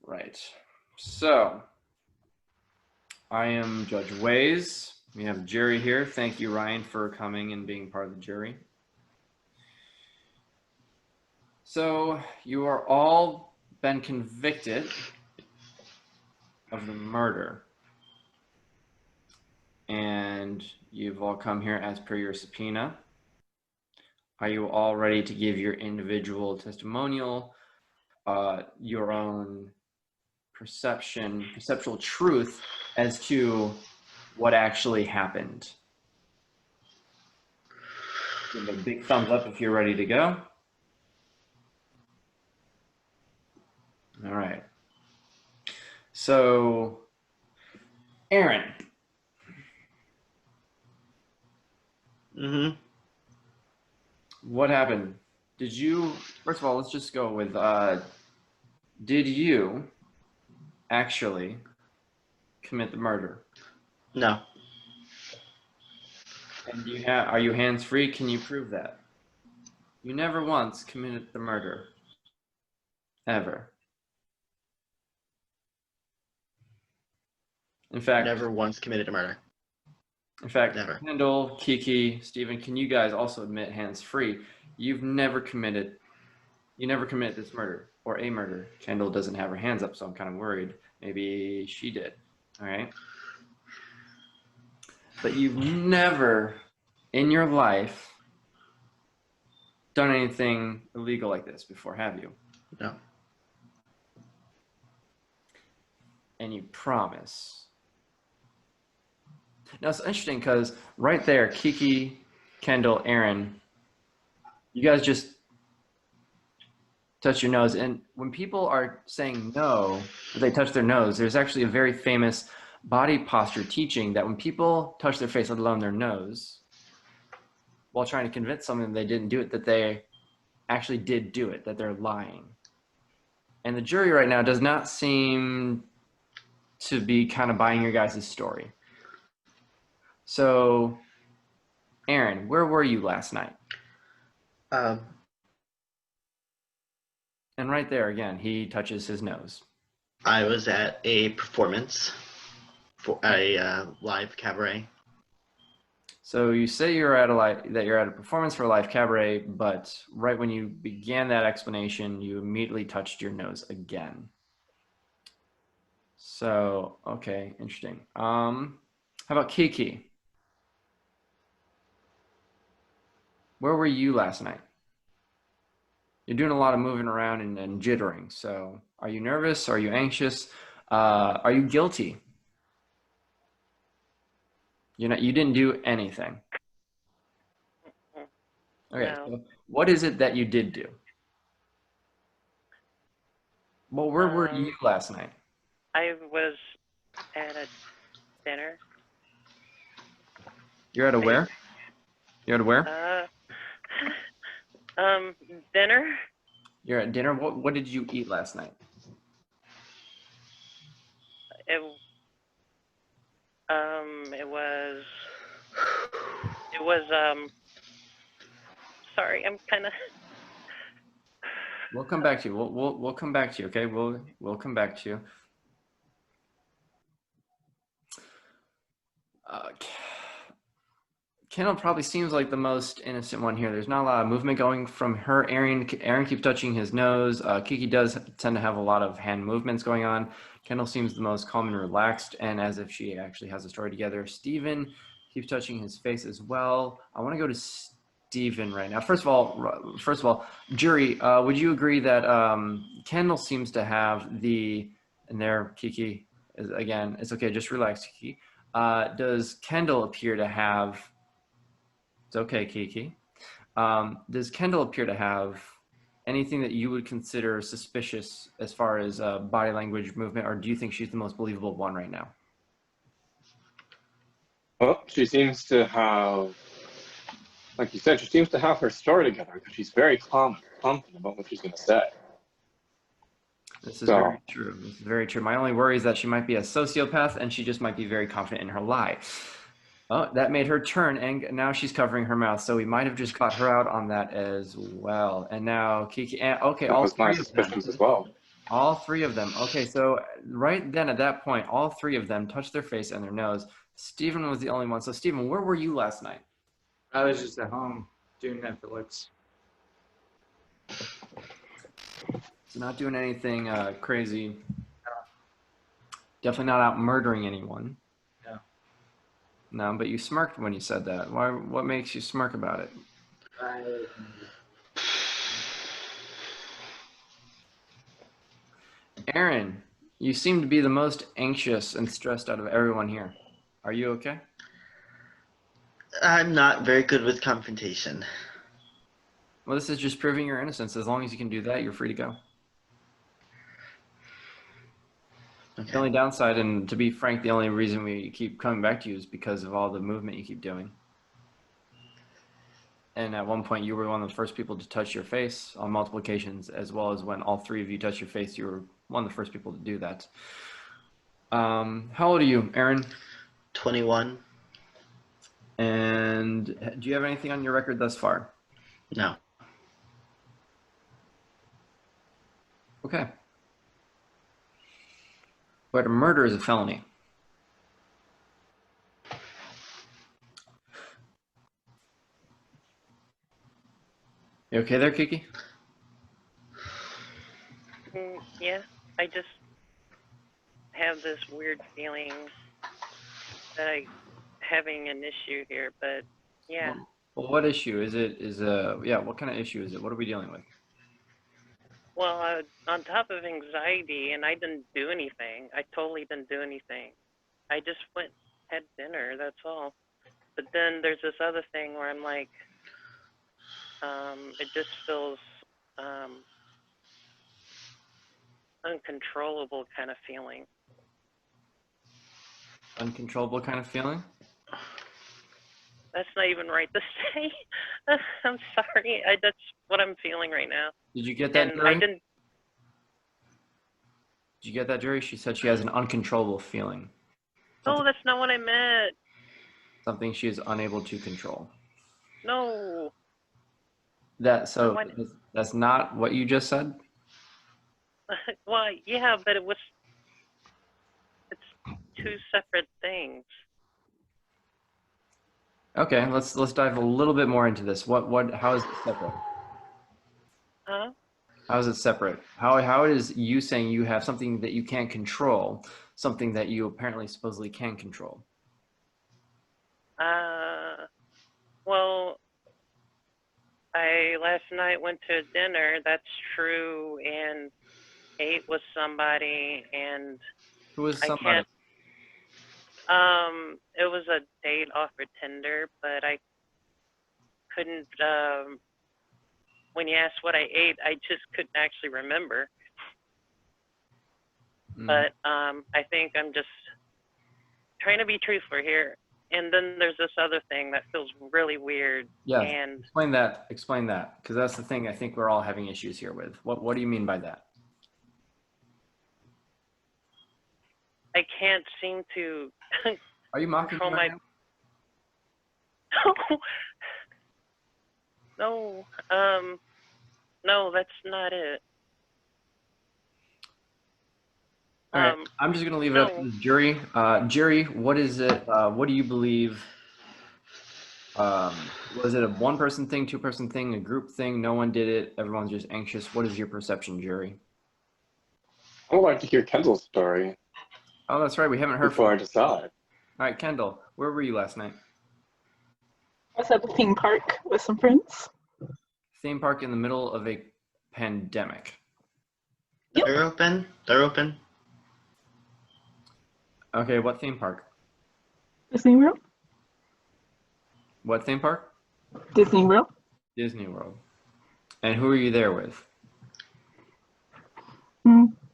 Right. So, I am Judge Wayes. We have a jury here. Thank you, Ryan, for coming and being part of the jury. So, you are all been convicted of the murder. And you've all come here as per your subpoena. Are you all ready to give your individual testimonial, your own perceptual truth as to what actually happened? Give a big thumbs up if you're ready to go. All right. So, Aaron. Mm-hmm. What happened? Did you, first of all, let's just go with, did you actually commit the murder? No. And are you hands-free? Can you prove that? You never once committed the murder. Ever. In fact, Never once committed a murder. In fact, Never. Kendal, Kiki, Stephen, can you guys also admit hands-free? You never committed this murder or a murder. Kendal doesn't have her hands up, so I'm kind of worried. Maybe she did. All right. But you've never in your life done anything illegal like this before, have you? No. And you promise. Now it's interesting because right there, Kiki, Kendal, Aaron, you guys just touch your nose. And when people are saying no, they touch their nose, there's actually a very famous body posture teaching that when people touch their face, let alone their nose, while trying to convince someone they didn't do it, that they actually did do it, that they're lying. And the jury right now does not seem to be kind of buying your guys' story. So, Aaron, where were you last night? And right there, again, he touches his nose. I was at a performance for a live cabaret. So you say you're at a performance for a live cabaret, but right when you began that explanation, you immediately touched your nose again. So, okay, interesting. How about Kiki? Where were you last night? You're doing a lot of moving around and jittering. So are you nervous? Are you anxious? Are you guilty? You didn't do anything. Okay, No. so what is it that you did do? Well, where were you last night? I was at a dinner. You're at a where? You're at a where? Dinner. You're at dinner. What did you eat last night? It was sorry, I'm kind of. We'll come back to you. We'll come back to you. Okay, we'll come back to you. Kendal probably seems like the most innocent one here. There's not a lot of movement going from her. Aaron keeps touching his nose. Kiki does tend to have a lot of hand movements going on. Kendal seems the most calm and relaxed, and as if she actually has a story together. Stephen keeps touching his face as well. I want to go to Stephen right now. First of all, jury, would you agree that Kendal seems to have and there, Kiki, again, it's okay, just relax, Kiki. Does Kendal appear to have, it's okay, Kiki. Does Kendal appear to have anything that you would consider suspicious as far as body language, movement, or do you think she's the most believable one right now? Well, she seems to have, like you said, she seems to have her story together because she's very confident about what she's going to say. This is very true. This is very true. My only worry is that she might be a sociopath and she just might be very confident in her lie. Oh, that made her turn, and now she's covering her mouth. So we might have just caught her out on that as well. And now Kiki, okay, all three of them. Suspicions as well. All three of them. Okay, so right then at that point, all three of them touched their face and their nose. Stephen was the only one. So Stephen, where were you last night? I was just at home doing Netflix. So not doing anything crazy. Definitely not out murdering anyone. No. No, but you smirked when you said that. Why? What makes you smirk about it? Aaron, you seem to be the most anxious and stressed out of everyone here. Are you okay? I'm not very good with confrontation. Well, this is just proving your innocence. As long as you can do that, you're free to go. Okay. The only downside, and to be frank, the only reason we keep coming back to you is because of all the movement you keep doing. And at one point, you were one of the first people to touch your face on multiple occasions, as well as when all three of you touched your face, you were one of the first people to do that. How old are you, Aaron? 21. And do you have anything on your record thus far? No. Okay. But a murder is a felony. You okay there, Kiki? Yeah, I just have this weird feeling that I'm having an issue here, but yeah. Well, what issue is it? Yeah, what kind of issue is it? What are we dealing with? Well, on top of anxiety, and I didn't do anything. I totally didn't do anything. I just had dinner, that's all. But then there's this other thing where I'm like, it just feels uncontrollable kind of feeling. Uncontrollable kind of feeling? That's not even right to say. I'm sorry. That's what I'm feeling right now. Did you get that, And Jerry? I didn't. Did you get that, Jerry? She said she has an uncontrollable feeling. No, that's not what I meant. Something she is unable to control. No. That's not what you just said? Well, yeah, but it's two separate things. Okay, let's dive a little bit more into this. How is it separate? Huh? How is it separate? How is you saying you have something that you can't control, something that you apparently supposedly can control? Well, I last night went to dinner, that's true, and ate with somebody, and Who was somebody? it was a date off of Tinder, but I couldn't, when you asked what I ate, I just couldn't actually remember. But I think I'm just trying to be truthful here. And then there's this other thing that feels really weird. Yeah, and explain that, because that's the thing I think we're all having issues here with. What do you mean by that? I can't seem to Are you mocking me right now? No, no, that's not it. All right, I'm just gonna leave it up to the jury. Jury, what is it? What do you believe? Was it a one-person thing, two-person thing, a group thing? No one did it. Everyone's just anxious. What is your perception, jury? I would like to hear Kendall's story. Oh, that's right. We haven't heard before from I decide. All right, Kendal, where were you last night? I was at the theme park with some friends. Theme park in the middle of a pandemic. Yep. They're open. They're open. Okay, what theme park? Disney World. What theme park? Disney World. Disney World. And who are you there with?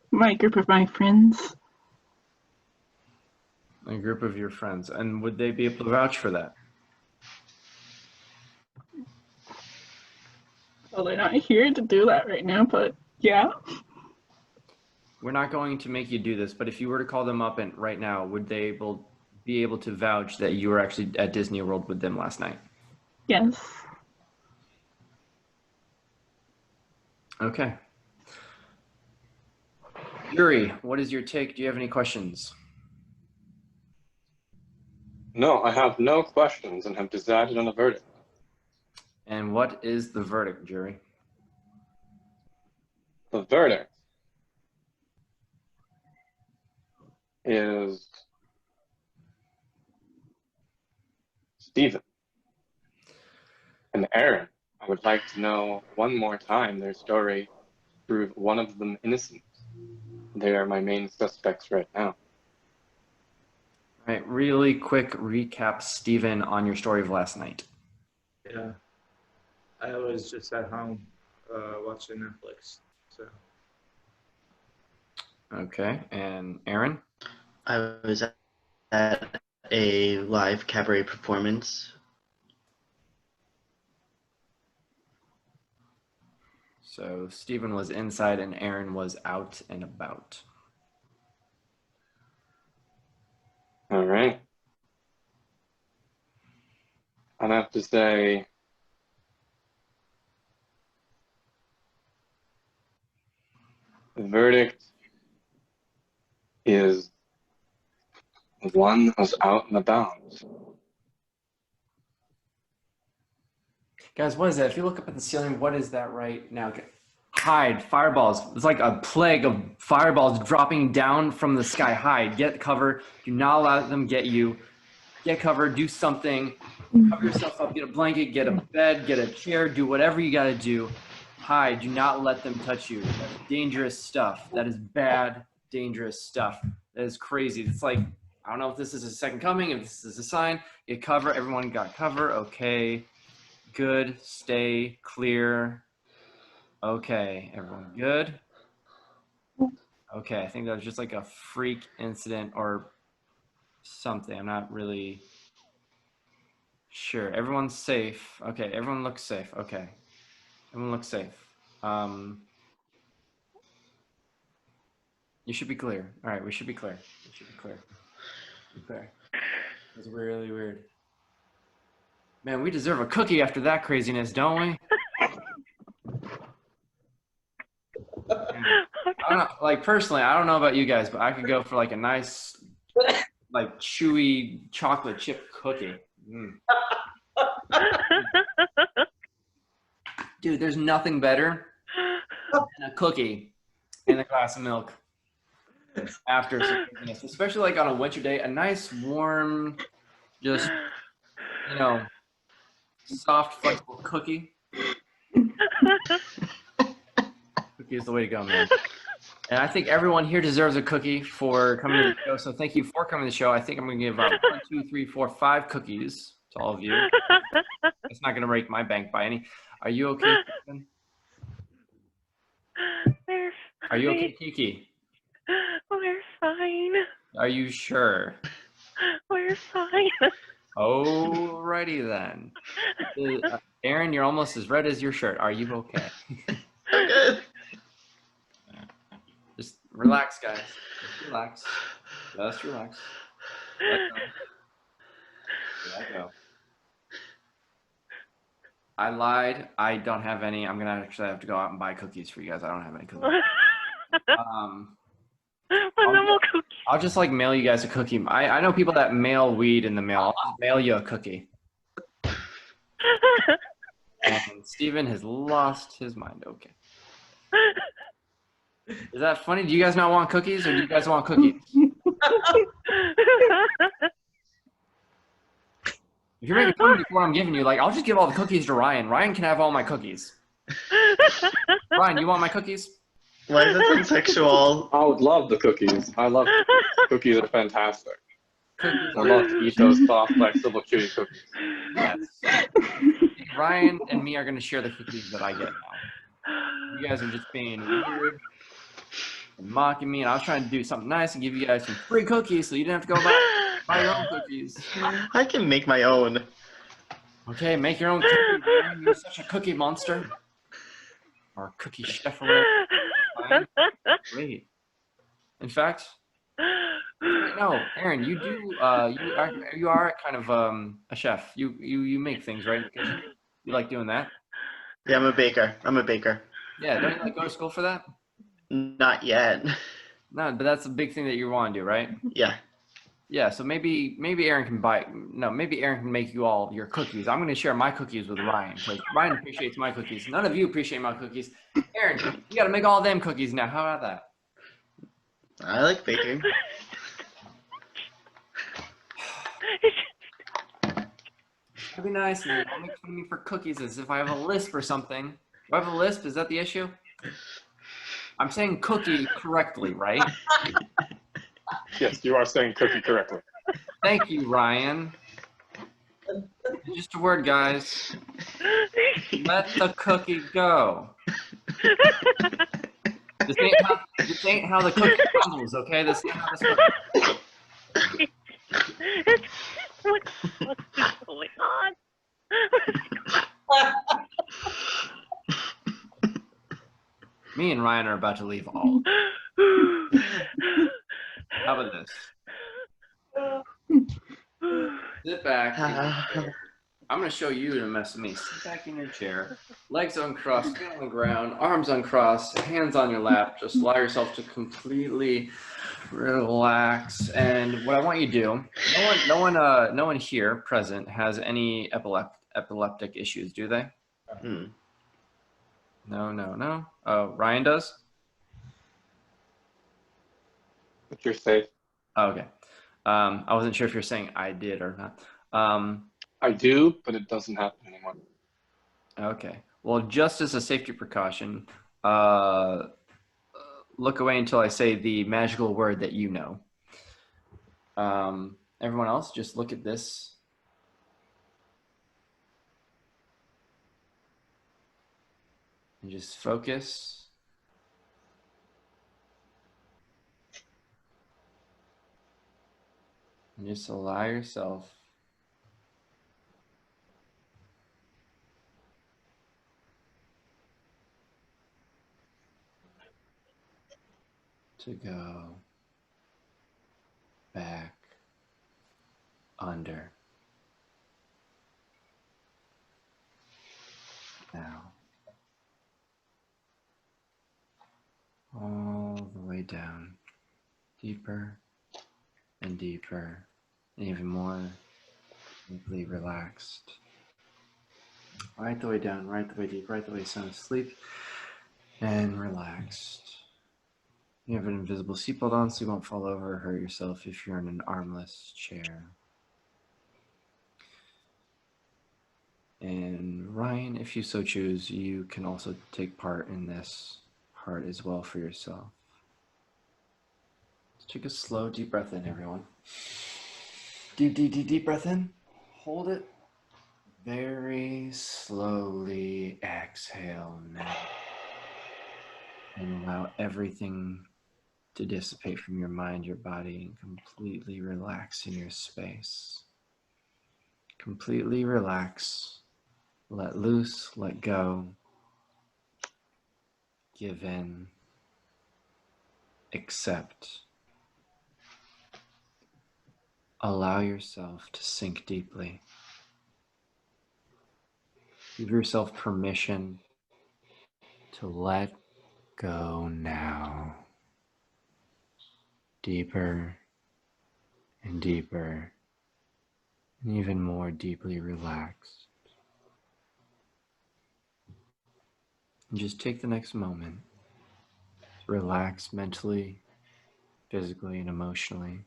My group of my friends. A group of your friends. And would they be able to vouch for that? Well, they're not here to do that right now, but yeah. We're not going to make you do this, but if you were to call them up and right now, would they be able to vouch that you were actually at Disney World with them last night? Yes. Okay. Jury, what is your take? Do you have any questions? No, I have no questions and have decided on a verdict. And what is the verdict, jury? The verdict is Stephen and Aaron. I would like to know one more time their story to prove one of them innocent. They are my main suspects right now. All right, really quick recap, Stephen, on your story of last night. Yeah, I was just at home watching Netflix. So. Okay, and Aaron? I was at a live cabaret performance. So Stephen was inside and Aaron was out and about. All right. I'd have to say the verdict is one was out and about. Guys, what is that? If you look up at the ceiling, what is that right now? Hide, fireballs. It's like a plague of fireballs dropping down from the sky. Hide, get cover. Do not allow them get you. Get cover, do something. Cover yourself up, get a blanket, get a bed, get a chair, do whatever you gotta do. Hide, do not let them touch you. That's dangerous stuff. That is bad, dangerous stuff. That is crazy. It's like, I don't know if this is a second coming, if this is a sign. Get cover, everyone got cover, okay. Good, stay clear. Okay, everyone good? Okay, I think that was just like a freak incident or something. I'm not really sure. Everyone's safe. Okay, everyone looks safe. Okay, everyone looks safe. You should be clear. All right, we should be clear. We should be clear. Be clear. That's really weird. Man, we deserve a cookie after that craziness, don't we? I don't know, like personally, I don't know about you guys, but I could go for like a nice, like chewy chocolate chip cookie. Dude, there's nothing better than a cookie and a glass of milk after some craziness, especially like on a winter day. A nice, warm, just, you know, soft, flexible cookie. Cookie is the way to go, man. And I think everyone here deserves a cookie for coming to the show. So thank you for coming to the show. I think I'm going to give 1, 2, 3, 4, 5 cookies to all of you. It's not going to break my bank by any. Are you okay, Stephen? We're fine. Are you okay, Kiki? We're fine. Are you sure? We're fine. Alrighty then. Aaron, you're almost as red as your shirt. Are you okay? I'm good. Just relax, guys. Just relax. Just relax. Let go. Let go. I lied. I don't have any. I'm gonna actually have to go out and buy cookies for you guys. I don't have any cookies. I'll just like mail you guys a cookie. I know people that mail weed in the mail. I'll just mail you a cookie. And Steven has lost his mind. Okay. Is that funny? Do you guys not want cookies, or do you guys want cookies? If you're making fun of me for what I'm giving you, like, I'll just give all the cookies to Ryan. Ryan can have all my cookies. Ryan, you want my cookies? Why is that so sexual? I would love the cookies. I love cookies. Cookies are fantastic. Cookies I love to eat those soft, flexible, chewy cookies. Yes. Ryan and me are going to share the cookies that I get now. You guys are just being weird and mocking me, and I was trying to do something nice and give you guys some free cookies so you didn't have to go buy your own cookies. I can make my own. Okay, make your own cookies, Ryan. You're such a cookie monster. Or a cookie chef or whatever. Great. In fact, no, Aaron, you do. You are kind of a chef. You make things, right? You like doing that. Yeah, I'm a baker. I'm a baker. Yeah, don't you like go to school for that? Not yet. No, but that's a big thing that you want to do, right? Yeah. Yeah. So maybe Aaron can maybe Aaron can make you all your cookies. I'm going to share my cookies with Ryan because Ryan appreciates my cookies. None of you appreciate my cookies. Aaron, you got to make all them cookies now. How about that? I like baking. That'd be nice, man. Don't make fun of me for cookies as if I have a lisp or something. Do I have a lisp? Is that the issue? I'm saying cookie correctly, right? Yes, you are saying cookie correctly. Thank you, Ryan. Just a word, guys. Let the cookie go. This ain't how the cookie crumbles, okay? This ain't how this cookie. What's going on? Me and Ryan are about to leave all. How about this? Sit back. In your chair. I'm going to show you to mess with me. Sit back in your chair. Legs uncrossed, feet on the ground, arms uncrossed, hands on your lap. Just allow yourself to completely relax. And what I want you to do, no one here present has any epileptic issues, do they? No. Ryan does? But you're safe. Oh, okay. I wasn't sure if you're saying I did or not. I do, but it doesn't happen anymore. Okay. Well, just as a safety precaution, look away until I say the magical word that you know. Everyone else, just look at this. And just focus. And just allow yourself to go back under. Now. All the way down. Deeper and deeper. And even more deeply relaxed. Right the way down, right the way deep, right the way sound asleep. And relaxed. You have an invisible seatbelt on so you won't fall over or hurt yourself if you're in an armless chair. And Ryan, if you so choose, you can also take part in this part as well for yourself. Let's take a slow, deep breath in, everyone. Deep breath in. Hold it. Very slowly exhale now. And allow everything to dissipate from your mind, your body, and completely relax in your space. Completely relax. Let loose, let go. Give in. Accept. Allow yourself to sink deeply. Give yourself permission to let go now. Deeper and deeper, and even more deeply relaxed. And just take the next moment to relax mentally, physically, and emotionally.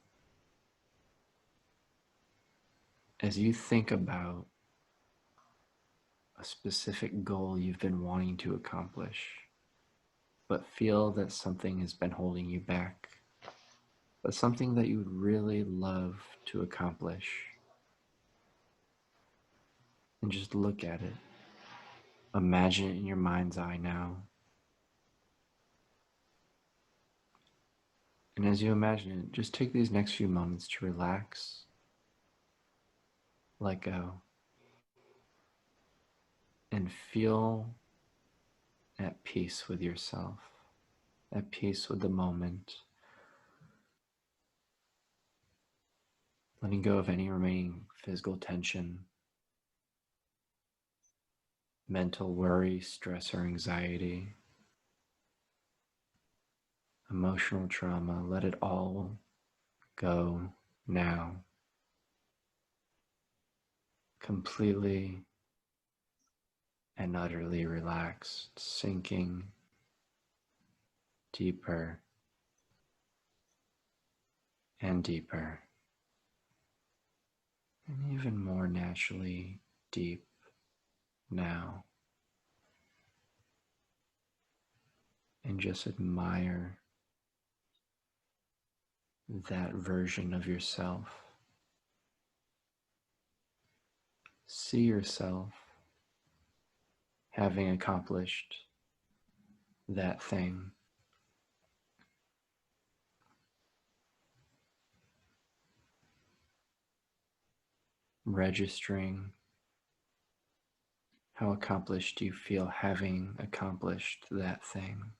As you think about a specific goal you've been wanting to accomplish, but feel that something has been holding you back, but something that you would really love to accomplish. And just look at it. Imagine it in your mind's eye now. And as you imagine it, just take these next few moments to relax, let go, and feel at peace with yourself, at peace with the moment, letting go of any remaining physical tension, mental worry, stress, or anxiety, emotional trauma. Let it all go now, completely and utterly relaxed, sinking deeper and deeper, and even more naturally deep now. And just admire that version of yourself. See yourself having accomplished that thing. Registering how accomplished you feel having accomplished that thing.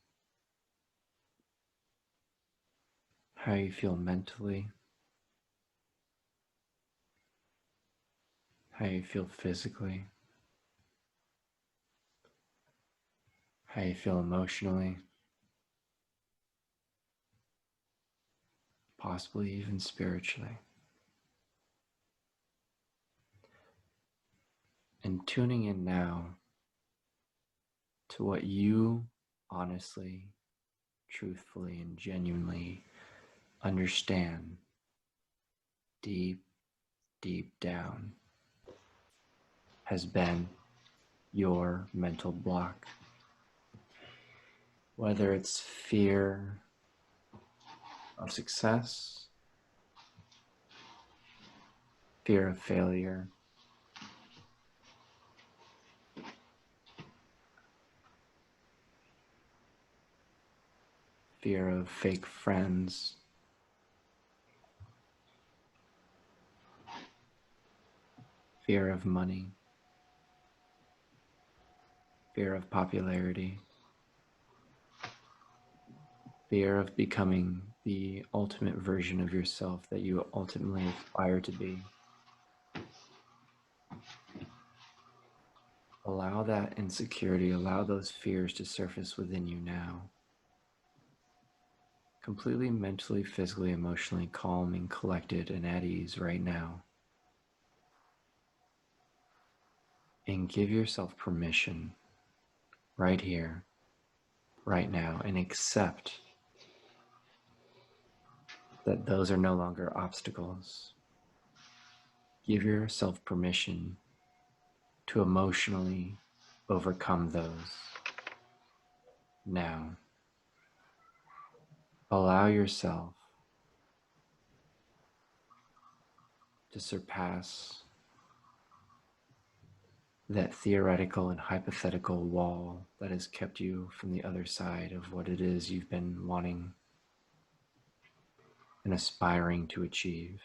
How you feel mentally. how you feel physically, how you feel emotionally, possibly even spiritually. And tuning in now to what you honestly, truthfully, and genuinely understand deep, deep down has been your mental block. Whether it's fear of success, fear of failure, fear of fake friends, fear of money, fear of popularity, fear of becoming the ultimate version of yourself that you ultimately aspire to be. Allow that insecurity, allow those fears to surface within you now. Completely mentally, physically, emotionally calm and collected and at ease right now. And give yourself permission right here, right now, and accept that those are no longer obstacles. Give yourself permission to emotionally overcome those now. Allow yourself to surpass that theoretical and hypothetical wall that has kept you from the other side of what it is you've been wanting and aspiring to achieve.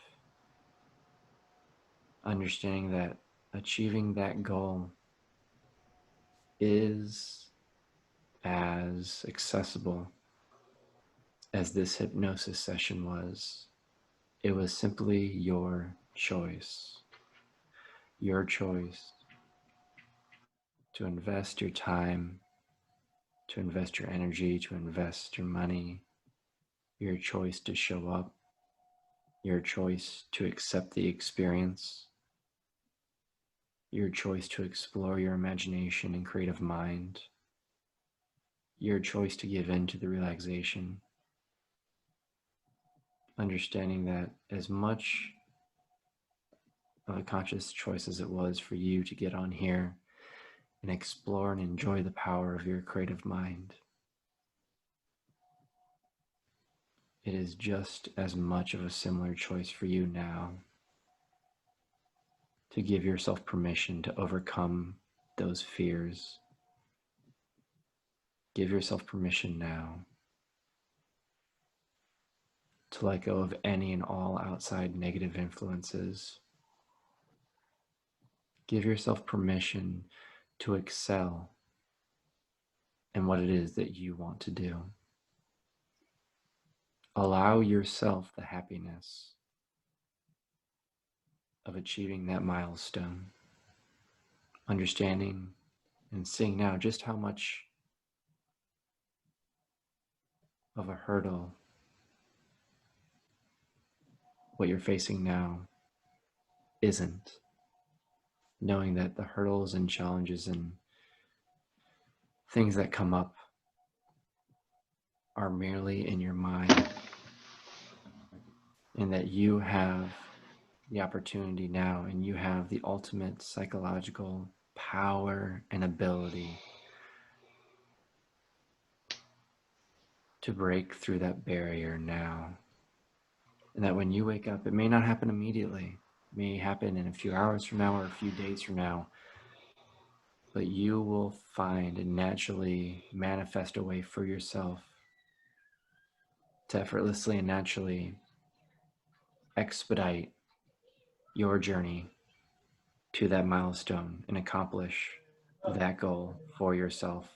Understanding that achieving that goal is as accessible as this hypnosis session was. It was simply your choice. Your choice to invest your time, to invest your energy, to invest your money, your choice to show up, your choice to accept the experience, your choice to explore your imagination and creative mind, your choice to give in to the relaxation. Understanding that as much of a conscious choice as it was for you to get on here and explore and enjoy the power of your creative mind, it is just as much of a similar choice for you now to give yourself permission to overcome those fears. Give yourself permission now to let go of any and all outside negative influences. Give yourself permission to excel in what it is that you want to do. Allow yourself the happiness of achieving that milestone, understanding and seeing now just how much of a hurdle what you're facing now isn't. Knowing that the hurdles and challenges and things that come up are merely in your mind, and that you have the opportunity now and you have the ultimate psychological power and ability to break through that barrier now. And that when you wake up, it may not happen immediately. It may happen in a few hours from now or a few days from now, but you will find and naturally manifest a way for yourself to effortlessly and naturally expedite your journey to that milestone and accomplish that goal for yourself.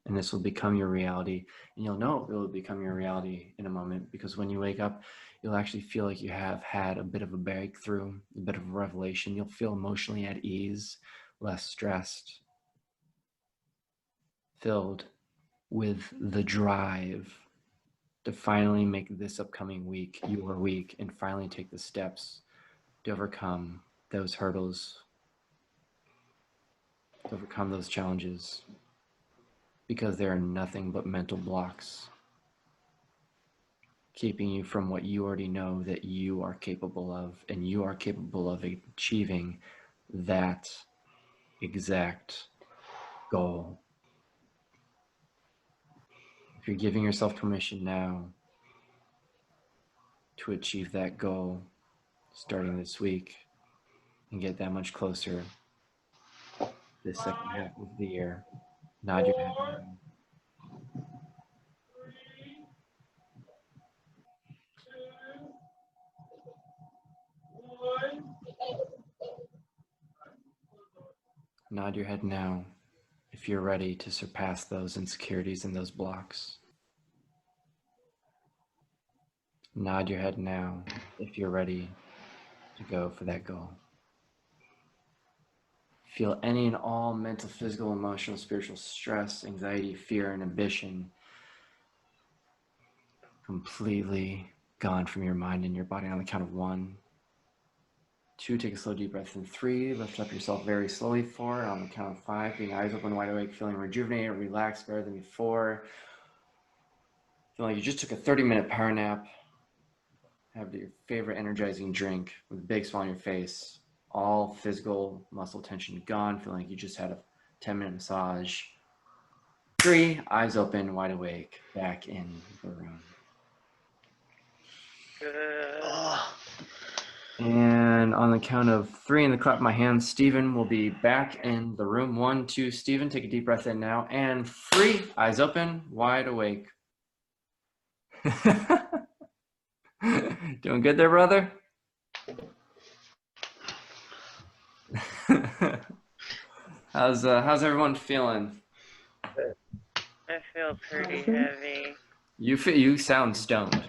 And this will become your reality. And you'll know it will become your reality in a moment, because when you wake up, you'll actually feel like you have had a bit of a breakthrough, a bit of a revelation. You'll feel emotionally at ease, less stressed, filled with the drive to finally make this upcoming week your week, and finally take the steps to overcome those hurdles, to overcome those challenges, because they are nothing but mental blocks keeping you from what you already know that you are capable of, and you are capable of achieving that exact goal. If you're giving yourself permission now to achieve that goal starting this week and get that much closer this second half of the year, nod your head now. Nod your head now if you're ready to surpass those insecurities and those blocks. Nod your head now if you're ready to go for that goal. Feel any and all mental, physical, emotional, spiritual stress, anxiety, fear, and ambition completely gone from your mind and your body on the count of 1, 2, take a slow deep breath in. 3, lift up yourself very slowly. 4, on the count of 5, being eyes open, wide awake, feeling rejuvenated, relaxed, better than before. Feeling like you just took a 30-minute power nap. Have your favorite energizing drink with a big smile on your face. All physical muscle tension gone. Feeling like you just had a 10-minute massage. 3, eyes open, wide awake, back in the room. And on the count of 3 and the clap of my hands, Stephen will be back in the room. 1, 2, Stephen, take a deep breath in now. And 3, eyes open, wide awake. Doing good there, brother? How's everyone feeling? I feel pretty heavy. You sound stoned.